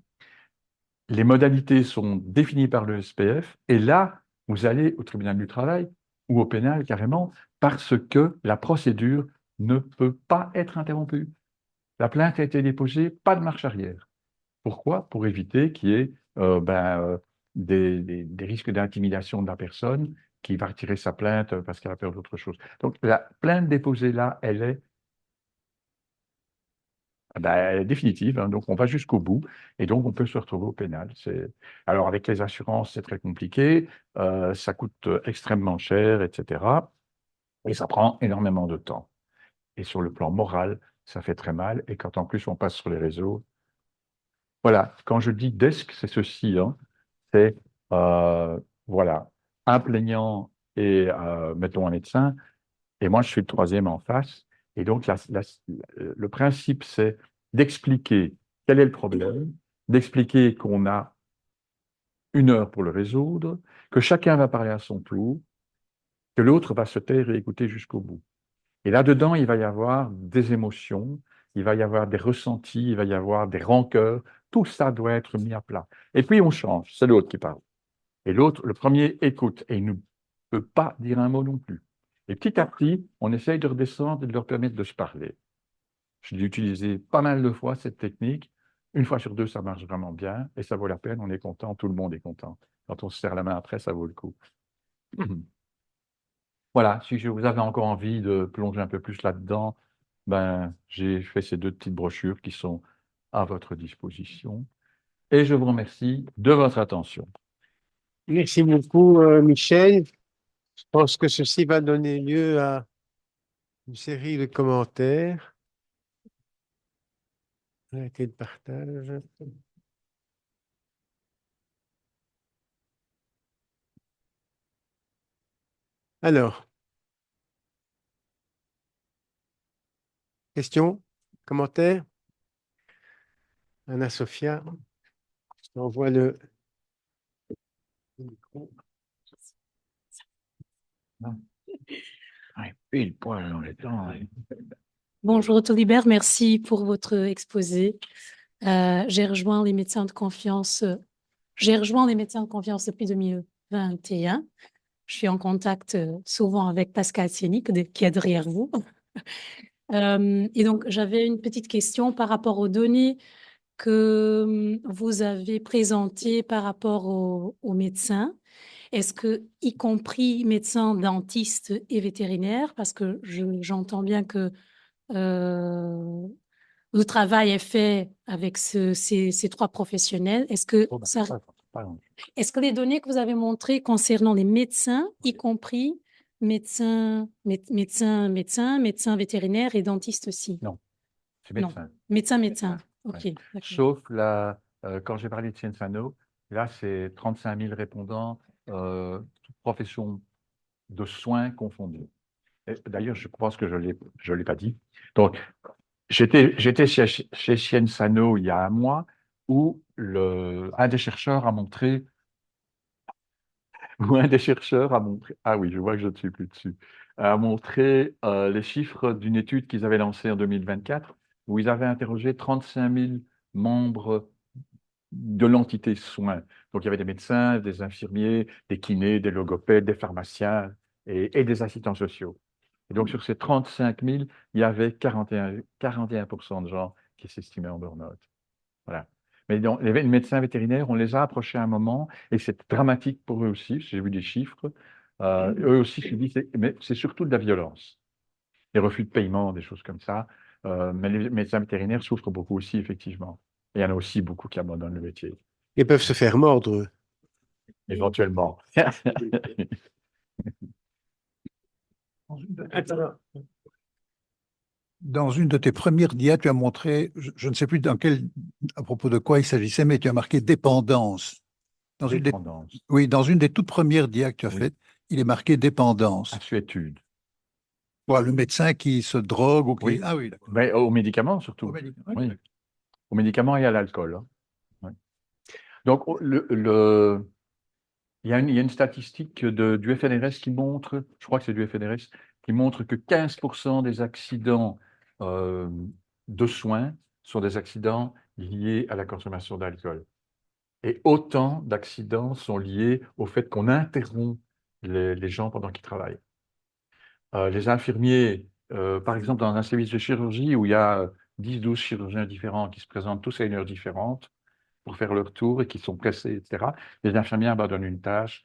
Les modalités sont définies par le SPF et là, vous allez au tribunal du travail ou au pénal carrément parce que la procédure ne peut pas être interrompue. La plainte a été déposée, pas de marche arrière. Pourquoi? Pour éviter qu'il y ait des risques d'intimidation de la personne qui va retirer sa plainte parce qu'elle a peur d'autre chose. Donc la plainte déposée là, elle est définitive, hein, donc on va jusqu'au bout et donc on peut se retrouver au pénal. Alors avec les assurances, c'est très compliqué, ça coûte extrêmement cher, etc. Et ça prend énormément de temps. Et sur le plan moral, ça fait très mal. Et quand en plus on passe sur les réseaux, voilà, quand je dis desk, c'est ceci, hein, c'est voilà, un plaignant et mettons un médecin, et moi je suis le troisième en face. Et donc le principe, c'est d'expliquer quel est le problème, d'expliquer qu'on a 1 heure pour le résoudre, que chacun va parler à son tour, que l'autre va se taire et écouter jusqu'au bout. Et là-dedans, il va y avoir des émotions, il va y avoir des ressentis, il va y avoir des rancœurs. Tout ça doit être mis à plat. Et puis on change, c'est l'autre qui parle. Et l'autre, le premier, écoute et il ne peut pas dire un mot non plus. Et petit à petit, on essaye de redescendre et de leur permettre de se parler. Je l'ai utilisé pas mal de fois, cette technique. 1 fois sur 2, ça marche vraiment bien et ça vaut la peine, on est content, tout le monde est content. Quand on se serre la main après, ça vaut le coup. Voilà, si vous avez encore envie de plonger un peu plus là-dedans, ben, j'ai fait ces 2 petites brochures qui sont à votre disposition. Et je vous remercie de votre attention. Merci beaucoup, Michel. Je pense que ceci va donner lieu à une série de commentaires. Arrêtez le partage. Alors, questions, commentaires? Anna-Sophia, je t'envoie le micro. Pile poil dans les temps. Bonjour Tolibert, merci pour votre exposé. J'ai rejoint les médecins de confiance. J'ai rejoint les médecins de confiance depuis 2021. Je suis en contact souvent avec Pascal Sieni, qui est derrière vous. Et donc, j'avais une petite question par rapport aux données que vous avez présentées par rapport aux médecins. Est-ce que, y compris médecins, dentistes et vétérinaires, parce que j'entends bien que le travail est fait avec ces 3 professionnels. Est-ce que est-ce que les données que vous avez montrées concernant les médecins, y compris médecins vétérinaires et dentistes aussi? Non, c'est Non. médecin. Médecin. Ok. Ouais. D'accord. Sauf quand j'ai parlé de Cienzano, là, c'est 35 000 répondants, toutes professions de soins confondues. D'ailleurs, je pense que je l'ai pas dit. Donc, j'étais chez Cienzano il y a un mois où un des chercheurs a montré, ah oui, je vois que je ne suis plus dessus, a montré les chiffres d'une étude qu'ils avaient lancée en 2024 où ils avaient interrogé 35 000 membres de l'entité soins. Donc, il y avait des médecins, des infirmiers, des kinés, des logopèdes, des pharmaciens et des assistants sociaux. Et donc, sur ces 35 000, il y avait 41% de gens qui s'estimaient en burn-out. Voilà. Mais donc, les médecins vétérinaires, on les a approchés à un moment et c'est dramatique pour eux aussi. J'ai vu des chiffres. Eux aussi subissent, mais c'est surtout de la violence, des refus de paiement, des choses comme ça. Mais les médecins vétérinaires souffrent beaucoup aussi, effectivement. Et il y en a aussi beaucoup qui abandonnent le métier, Ils peuvent se faire mordre, eux. éventuellement. Attends. Dans une de tes premières dias, tu as montré, je ne sais plus à propos de quoi il s'agissait, mais tu as marqué dépendance. Dépendance. Oui, dans une des toutes premières dias que tu as Oui. faites, il est marqué dépendance. Assuétude. Voilà, le médecin qui se drogue ou qui... Oui. Ah oui, d'accord. Mais aux médicaments surtout. Au médicament, Oui. d'accord. Aux médicaments et à l'alcool. Hein. Oui. Donc, il y a une statistique du FNRS qui montre, je crois que c'est du FNRS, qui montre que 15% des accidents euh, de soins sont des accidents liés à la consommation d'alcool. Et autant d'accidents sont liés au fait qu'on interrompt les gens pendant qu'ils travaillent. Les infirmiers, par exemple, dans un service de chirurgie où il y a 10-12 chirurgiens différents qui se présentent tous à une heure différente pour faire leur tour et qui sont pressés, etc., les infirmiers abandonnent une tâche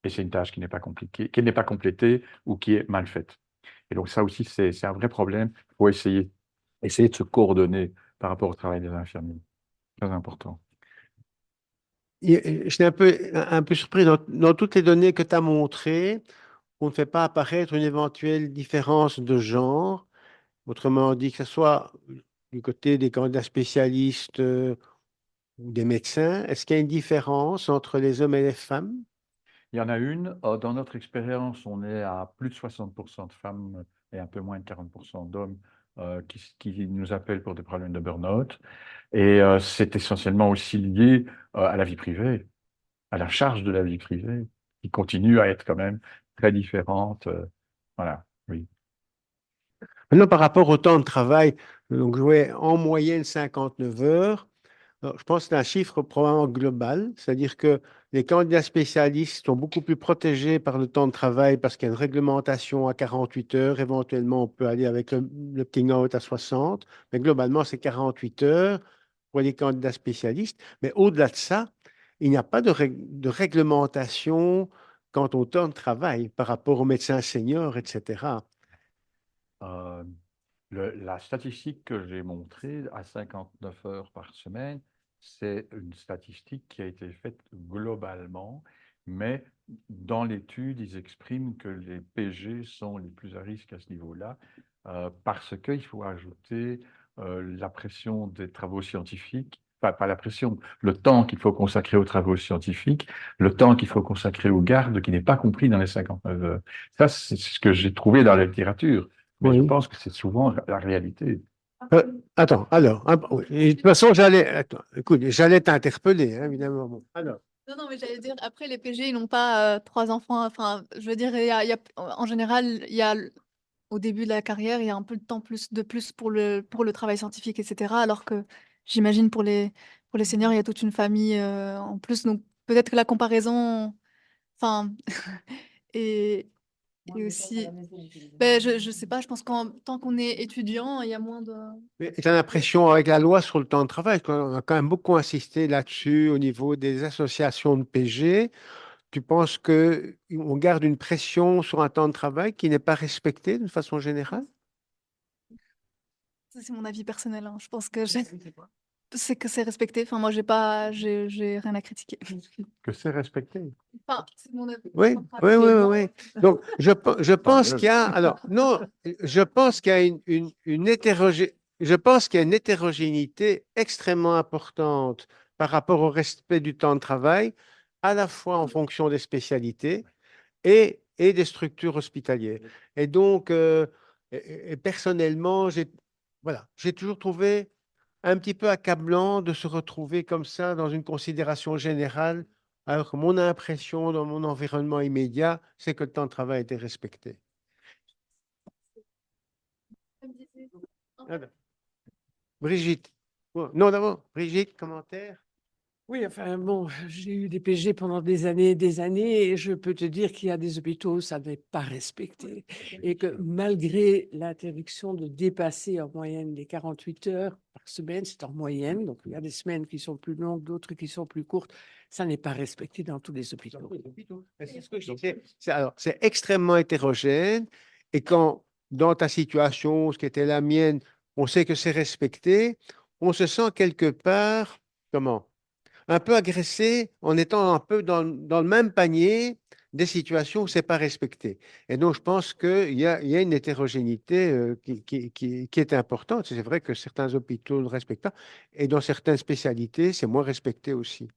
et c'est une tâche qui n'est pas compliquée, qui n'est pas complétée ou qui est mal faite. Et donc ça aussi, c'est un vrai problème. Il faut essayer de se coordonner par rapport au travail des infirmiers. Très important. J'étais un peu surpris dans toutes les données que tu as montrées, on ne fait pas apparaître une éventuelle différence de genre. Autrement dit, que ce soit du côté des candidats spécialistes ou des médecins, est-ce qu'il y a une différence entre les hommes et les femmes? Il y en a une. Dans notre expérience, on est à plus de 60% de femmes et un peu moins de 40% d'hommes qui nous appellent pour des problèmes de burn-out. Et c'est essentiellement aussi lié à la vie privée, à la charge de la vie privée, qui continue à être quand même très différente. Voilà, oui. Maintenant, par rapport au temps de travail, donc je jouais en moyenne 59 heures. Alors, je pense que c'est un chiffre probablement global, c'est-à-dire que les candidats spécialistes sont beaucoup plus protégés par le temps de travail parce qu'il y a une réglementation à 48 heures. Éventuellement, on peut aller avec le opting out à 60, mais globalement, c'est 48 heures pour les candidats spécialistes. Mais au-delà de ça, il n'y a pas de réglementation quant au temps de travail par rapport aux médecins seniors, etc. Euh, la statistique que j'ai montrée à 59 heures par semaine, c'est une statistique qui a été faite globalement, mais dans l'étude, ils expriment que les PG sont les plus à risque à ce niveau-là, parce qu'il faut ajouter la pression des travaux scientifiques, pas la pression, le temps qu'il faut consacrer aux travaux scientifiques, le temps qu'il faut consacrer aux gardes, qui n'est pas compris dans les 59 heures. Ça, c'est ce que j'ai trouvé dans la littérature. Mais je Oui. pense que c'est souvent la réalité. Attends, alors, oui. Et de toute façon, écoute, j'allais t'interpeller, hein, évidemment. Bon, alors, Non, non, mais j'allais dire, après, les PG, ils n'ont pas trois enfants. Enfin, je veux dire, en général, au début de la carrière, il y a un peu de temps de plus pour le travail scientifique, etc. Alors que j'imagine pour les seniors, il y a toute une famille en plus. Donc, peut-être que la comparaison, enfin, et, et aussi, ben, je sais pas, je pense qu'en tant qu'on est étudiant, il y a moins de... mais tu as l'impression, avec la loi sur le temps de travail, qu'on a quand même beaucoup insisté là-dessus au niveau des associations de PG, tu penses qu'on garde une pression sur un temps de travail qui n'est pas respecté d'une façon générale? Ça, c'est mon avis personnel, hein. Je pense que c'est que c'est respecté. Enfin, moi, j'ai rien à critiquer. Que c'est respecté. Enfin, c'est mon avis. Oui, oui, oui, oui, oui. Donc, je pense qu'il y a, alors, non, je pense qu'il y a je pense qu'il y a une hétérogénéité extrêmement importante par rapport au respect du temps de travail, à la fois en fonction des spécialités et des structures hospitalières. Et donc, et personnellement, j'ai toujours trouvé un petit peu accablant de se retrouver comme ça dans une considération générale, alors que mon impression dans mon environnement immédiat, c'est que le temps de travail était respecté. Alors, Brigitte. Oh, non, d'abord, Brigitte, commentaire. Oui, enfin bon, j'ai eu des PG pendant des années, et je peux te dire qu'il y a des hôpitaux où ça n'est pas respecté. Et que malgré l'interdiction de dépasser en moyenne les 48 heures par semaine, c'est en moyenne, donc il y a des semaines qui sont plus longues, d'autres qui sont plus courtes, ça n'est pas respecté dans tous les hôpitaux. C'est ce que je dis. Alors, c'est extrêmement hétérogène. Et quand, dans ta situation, ce qui était la mienne, on sait que c'est respecté, on se sent quelque part, comment? Un peu agressé en étant un peu dans le même panier des situations où c'est pas respecté. Et donc, je pense qu'il y a une hétérogénéité qui est importante. C'est vrai que certains hôpitaux ne le respectent pas. Et dans certaines spécialités, c'est moins respecté aussi.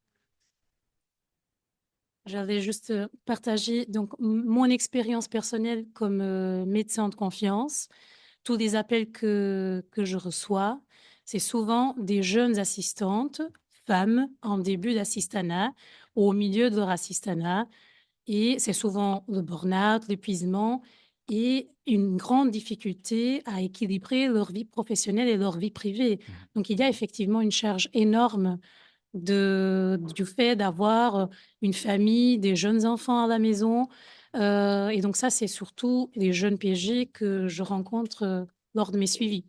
J'avais juste partagé donc mon expérience personnelle comme médecin de confiance. Tous les appels que je reçois, c'est souvent des jeunes assistantes, femmes en début d'assistanat ou au milieu de leur assistanat. Et c'est souvent le burn-out, l'épuisement et une grande difficulté à équilibrer leur vie professionnelle et leur vie privée. Donc, il y a effectivement une charge énorme du fait d'avoir une famille, des jeunes enfants à la maison. Et donc ça, c'est surtout les jeunes PG que je rencontre lors de mes suivis.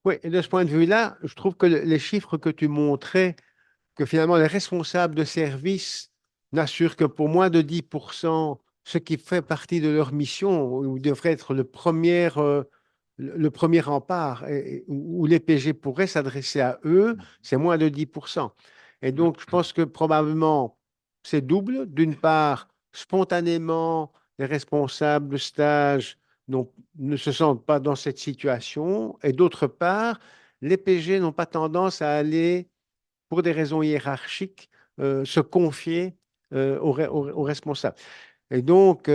Oui, et de ce point de vue-là, je trouve que les chiffres que tu montrais, que finalement les responsables de service n'assurent que pour moins de 10%, ce qui fait partie de leur mission, ou devrait être le premier rempart, où les PG pourraient s'adresser à eux, c'est moins de 10%. Et donc, je pense que probablement, c'est double. D'une part, spontanément, les responsables de stage ne se sentent pas dans cette situation. Et d'autre part, les PG n'ont pas tendance à aller pour des raisons hiérarchiques, se confier aux responsables. Et donc,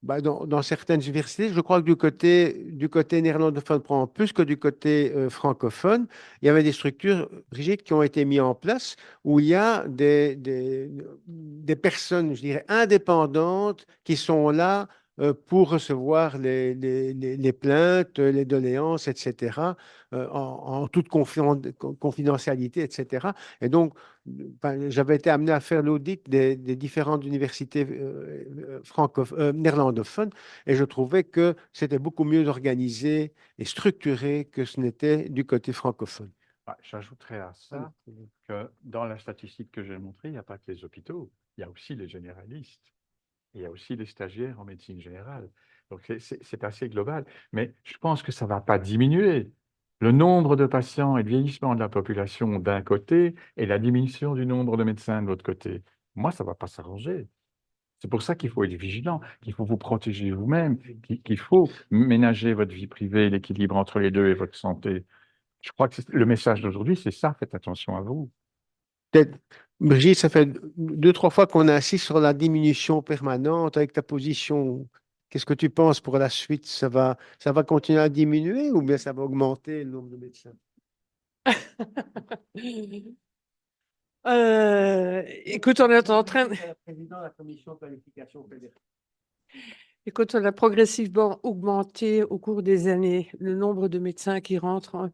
dans certaines universités, je crois que du côté néerlandophone, probablement plus que du côté francophone, il y avait des structures rigides qui ont été mises en place où il y a des personnes, je dirais, indépendantes qui sont là pour recevoir les plaintes, les doléances, etc., en toute confidentialité, etc. Et donc, j'avais été amené à faire l'audit des différentes universités néerlandophones et je trouvais que c'était beaucoup mieux organisé et structuré que ce n'était du côté francophone. J'ajouterais à ça que dans la statistique que j'ai montrée, il n'y a pas que les hôpitaux, il y a aussi les généralistes, il y a aussi les stagiaires en médecine générale. Donc c'est assez global, mais je pense que ça ne va pas diminuer. Le nombre de patients et le vieillissement de la population d'un côté et la diminution du nombre de médecins de l'autre côté. Moi, ça ne va pas s'arranger. C'est pour ça qu'il faut être vigilant, qu'il faut vous protéger vous-même, qu'il faut ménager votre vie privée, l'équilibre entre les deux et votre santé. Je crois que le message d'aujourd'hui, c'est ça, faites attention à vous. Peut-être, Brigitte, ça fait 2, 3 fois qu'on insiste sur la diminution permanente avec ta position. Qu'est-ce que tu penses pour la suite? Ça va continuer à diminuer ou bien ça va augmenter le nombre de médecins? Écoute, on est en train. Président de la commission de planification fédérale. Écoute, on a progressivement augmenté au cours des années le nombre de médecins qui rentrent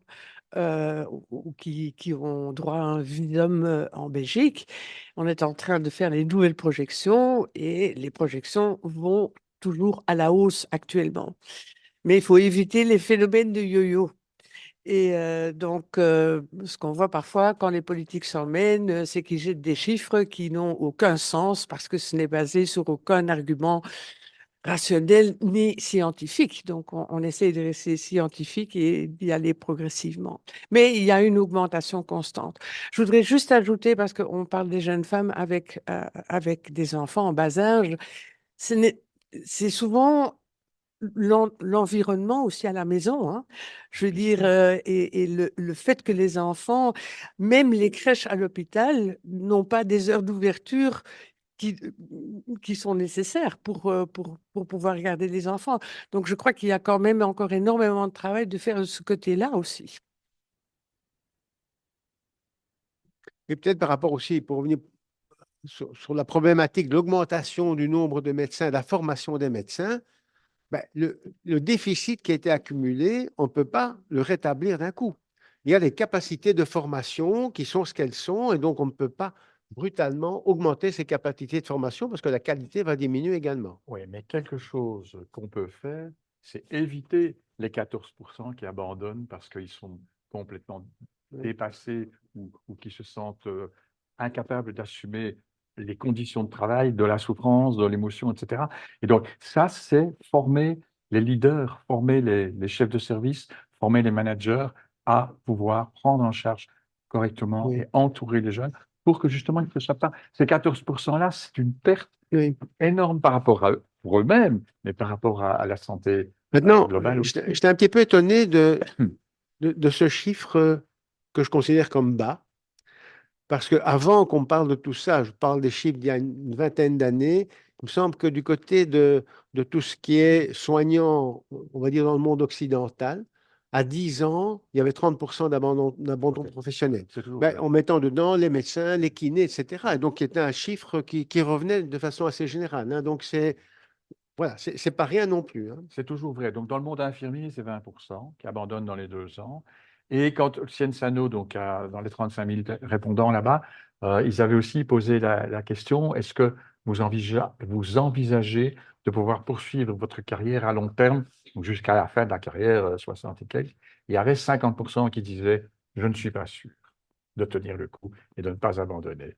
ou qui ont droit à un visum en Belgique. On est en train de faire les nouvelles projections et les projections vont toujours à la hausse actuellement. Mais il faut éviter les phénomènes de yo-yo. Et donc, ce qu'on voit parfois quand les politiques s'en mêlent, c'est qu'ils jettent des chiffres qui n'ont aucun sens parce que ce n'est basé sur aucun argument rationnel ni scientifique. Donc, on essaie de rester scientifique et d'y aller progressivement. Mais il y a une augmentation constante. Je voudrais juste ajouter, parce qu'on parle des jeunes femmes avec des enfants en bas âge, c'est souvent l'environnement aussi à la maison, hein. Je veux dire, et le fait que les enfants, même les crèches à l'hôpital, n'ont pas des heures d'ouverture qui, qui sont nécessaires pour pouvoir garder les enfants. Donc, je crois qu'il y a quand même encore énormément de travail de faire de ce côté-là aussi. Et peut-être par rapport aussi, pour revenir sur la problématique de l'augmentation du nombre de médecins, de la formation des médecins, le déficit qui a été accumulé, on ne peut pas le rétablir d'un coup. il y a les capacités de formation qui sont ce qu'elles sont, et donc on ne peut pas brutalement augmenter ces capacités de formation parce que la qualité va diminuer également. Oui, mais quelque chose qu'on peut faire, c'est éviter les 14% qui abandonnent parce qu'ils sont complètement dépassés ou qui se sentent incapables d'assumer les conditions de travail, de la souffrance, de l'émotion, etc. Et donc, ça, c'est former les leaders, former les chefs de service, former les managers à pouvoir prendre en charge correctement Oui. et entourer les jeunes pour que justement, ils ne soient pas. Ces 14%-là, c'est une perte Oui. énorme par rapport à eux, pour eux-mêmes, mais par rapport à la santé Maintenant, globale aussi. j'étais un petit peu étonné de ce chiffre que je considère comme bas. Parce qu'avant qu'on parle de tout ça, je parle des chiffres d'il y a une vingtaine d'années, il me semble que du côté de tout ce qui est soignant, on va dire dans le monde occidental, à 10 ans, il y avait 30% d'abandon professionnel. C'est toujours Ben, vrai. en mettant dedans les médecins, les kinés, etc. Et donc, qui était un chiffre qui revenait de façon assez générale, hein. Donc, voilà, c'est pas rien non plus, hein. C'est toujours vrai. Donc, dans le monde infirmier, c'est 20% qui abandonnent dans les 2 ans. Et quand Sciensano, donc dans les 35 000 répondants là-bas, ils avaient aussi posé la question, est-ce que vous envisagez de pouvoir poursuivre votre carrière à long terme, donc jusqu'à la fin de la carrière, 60 et quelques? Il y avait 50% qui disaient, je ne suis pas sûr de tenir le coup et de ne pas abandonner.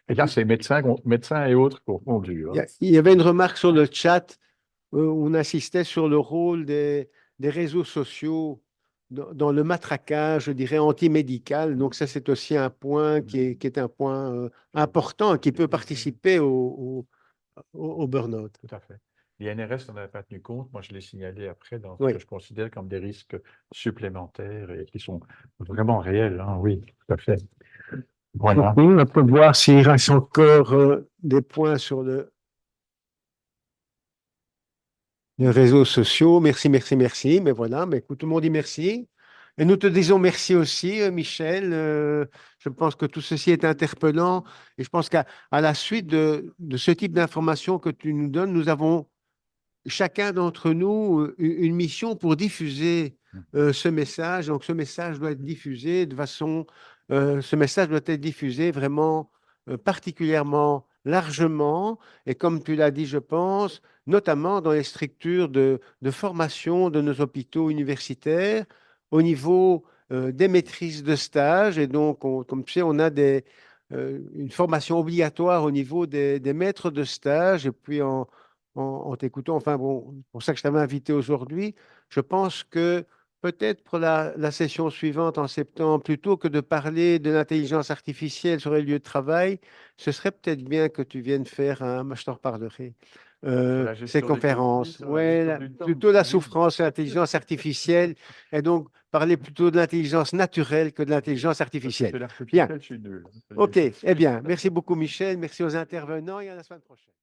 Et là, c'est médecins et autres confondus, hein. Il y avait une remarque sur le chat où on insistait sur le rôle des réseaux sociaux dans le matraquage, je dirais, antimédical. Donc ça, c'est aussi un point qui est un point important, qui peut participer au burn-out. Tout à fait. L'INRS n'en avait pas tenu compte. Moi, je l'ai signalé après dans ce Oui. que je considère comme des risques supplémentaires et qui sont vraiment réels, hein. Oui, tout à fait. Voilà. On peut voir s'il reste encore des points sur les réseaux sociaux. Merci, merci, merci. Mais voilà, mais écoute, tout le monde dit merci. Et nous te disons merci aussi, Michel. Je pense que tout ceci est interpellant. Et je pense qu'à la suite de ce type d'informations que tu nous donnes, nous avons chacun d'entre nous une mission pour diffuser ce message. Donc, ce message doit être diffusé de façon, ce message doit être diffusé vraiment particulièrement largement. Et comme tu l'as dit, je pense, notamment dans les structures de formation de nos hôpitaux universitaires, au niveau des maîtrises de stage. Et donc, comme tu sais, on a une formation obligatoire au niveau des maîtres de stage. Et puis, en t'écoutant. Enfin bon, c'est pour ça que je t'avais invité aujourd'hui. Je pense que peut-être pour la session suivante en septembre, plutôt que de parler de l'intelligence artificielle sur les lieux de travail, ce serait peut-être bien que tu viennes faire moi, je t'en reparlerai. La Ces gestion des conférences, conflits, sur la ouais, gestion du temps. plutôt la Oui. souffrance, l'intelligence artificielle, et donc parler plutôt de l'intelligence naturelle que de l'intelligence Parce que artificielle. c'est l'artificiel, je suis nul. OK, eh bien, merci beaucoup Michel, merci aux intervenants et à la semaine prochaine.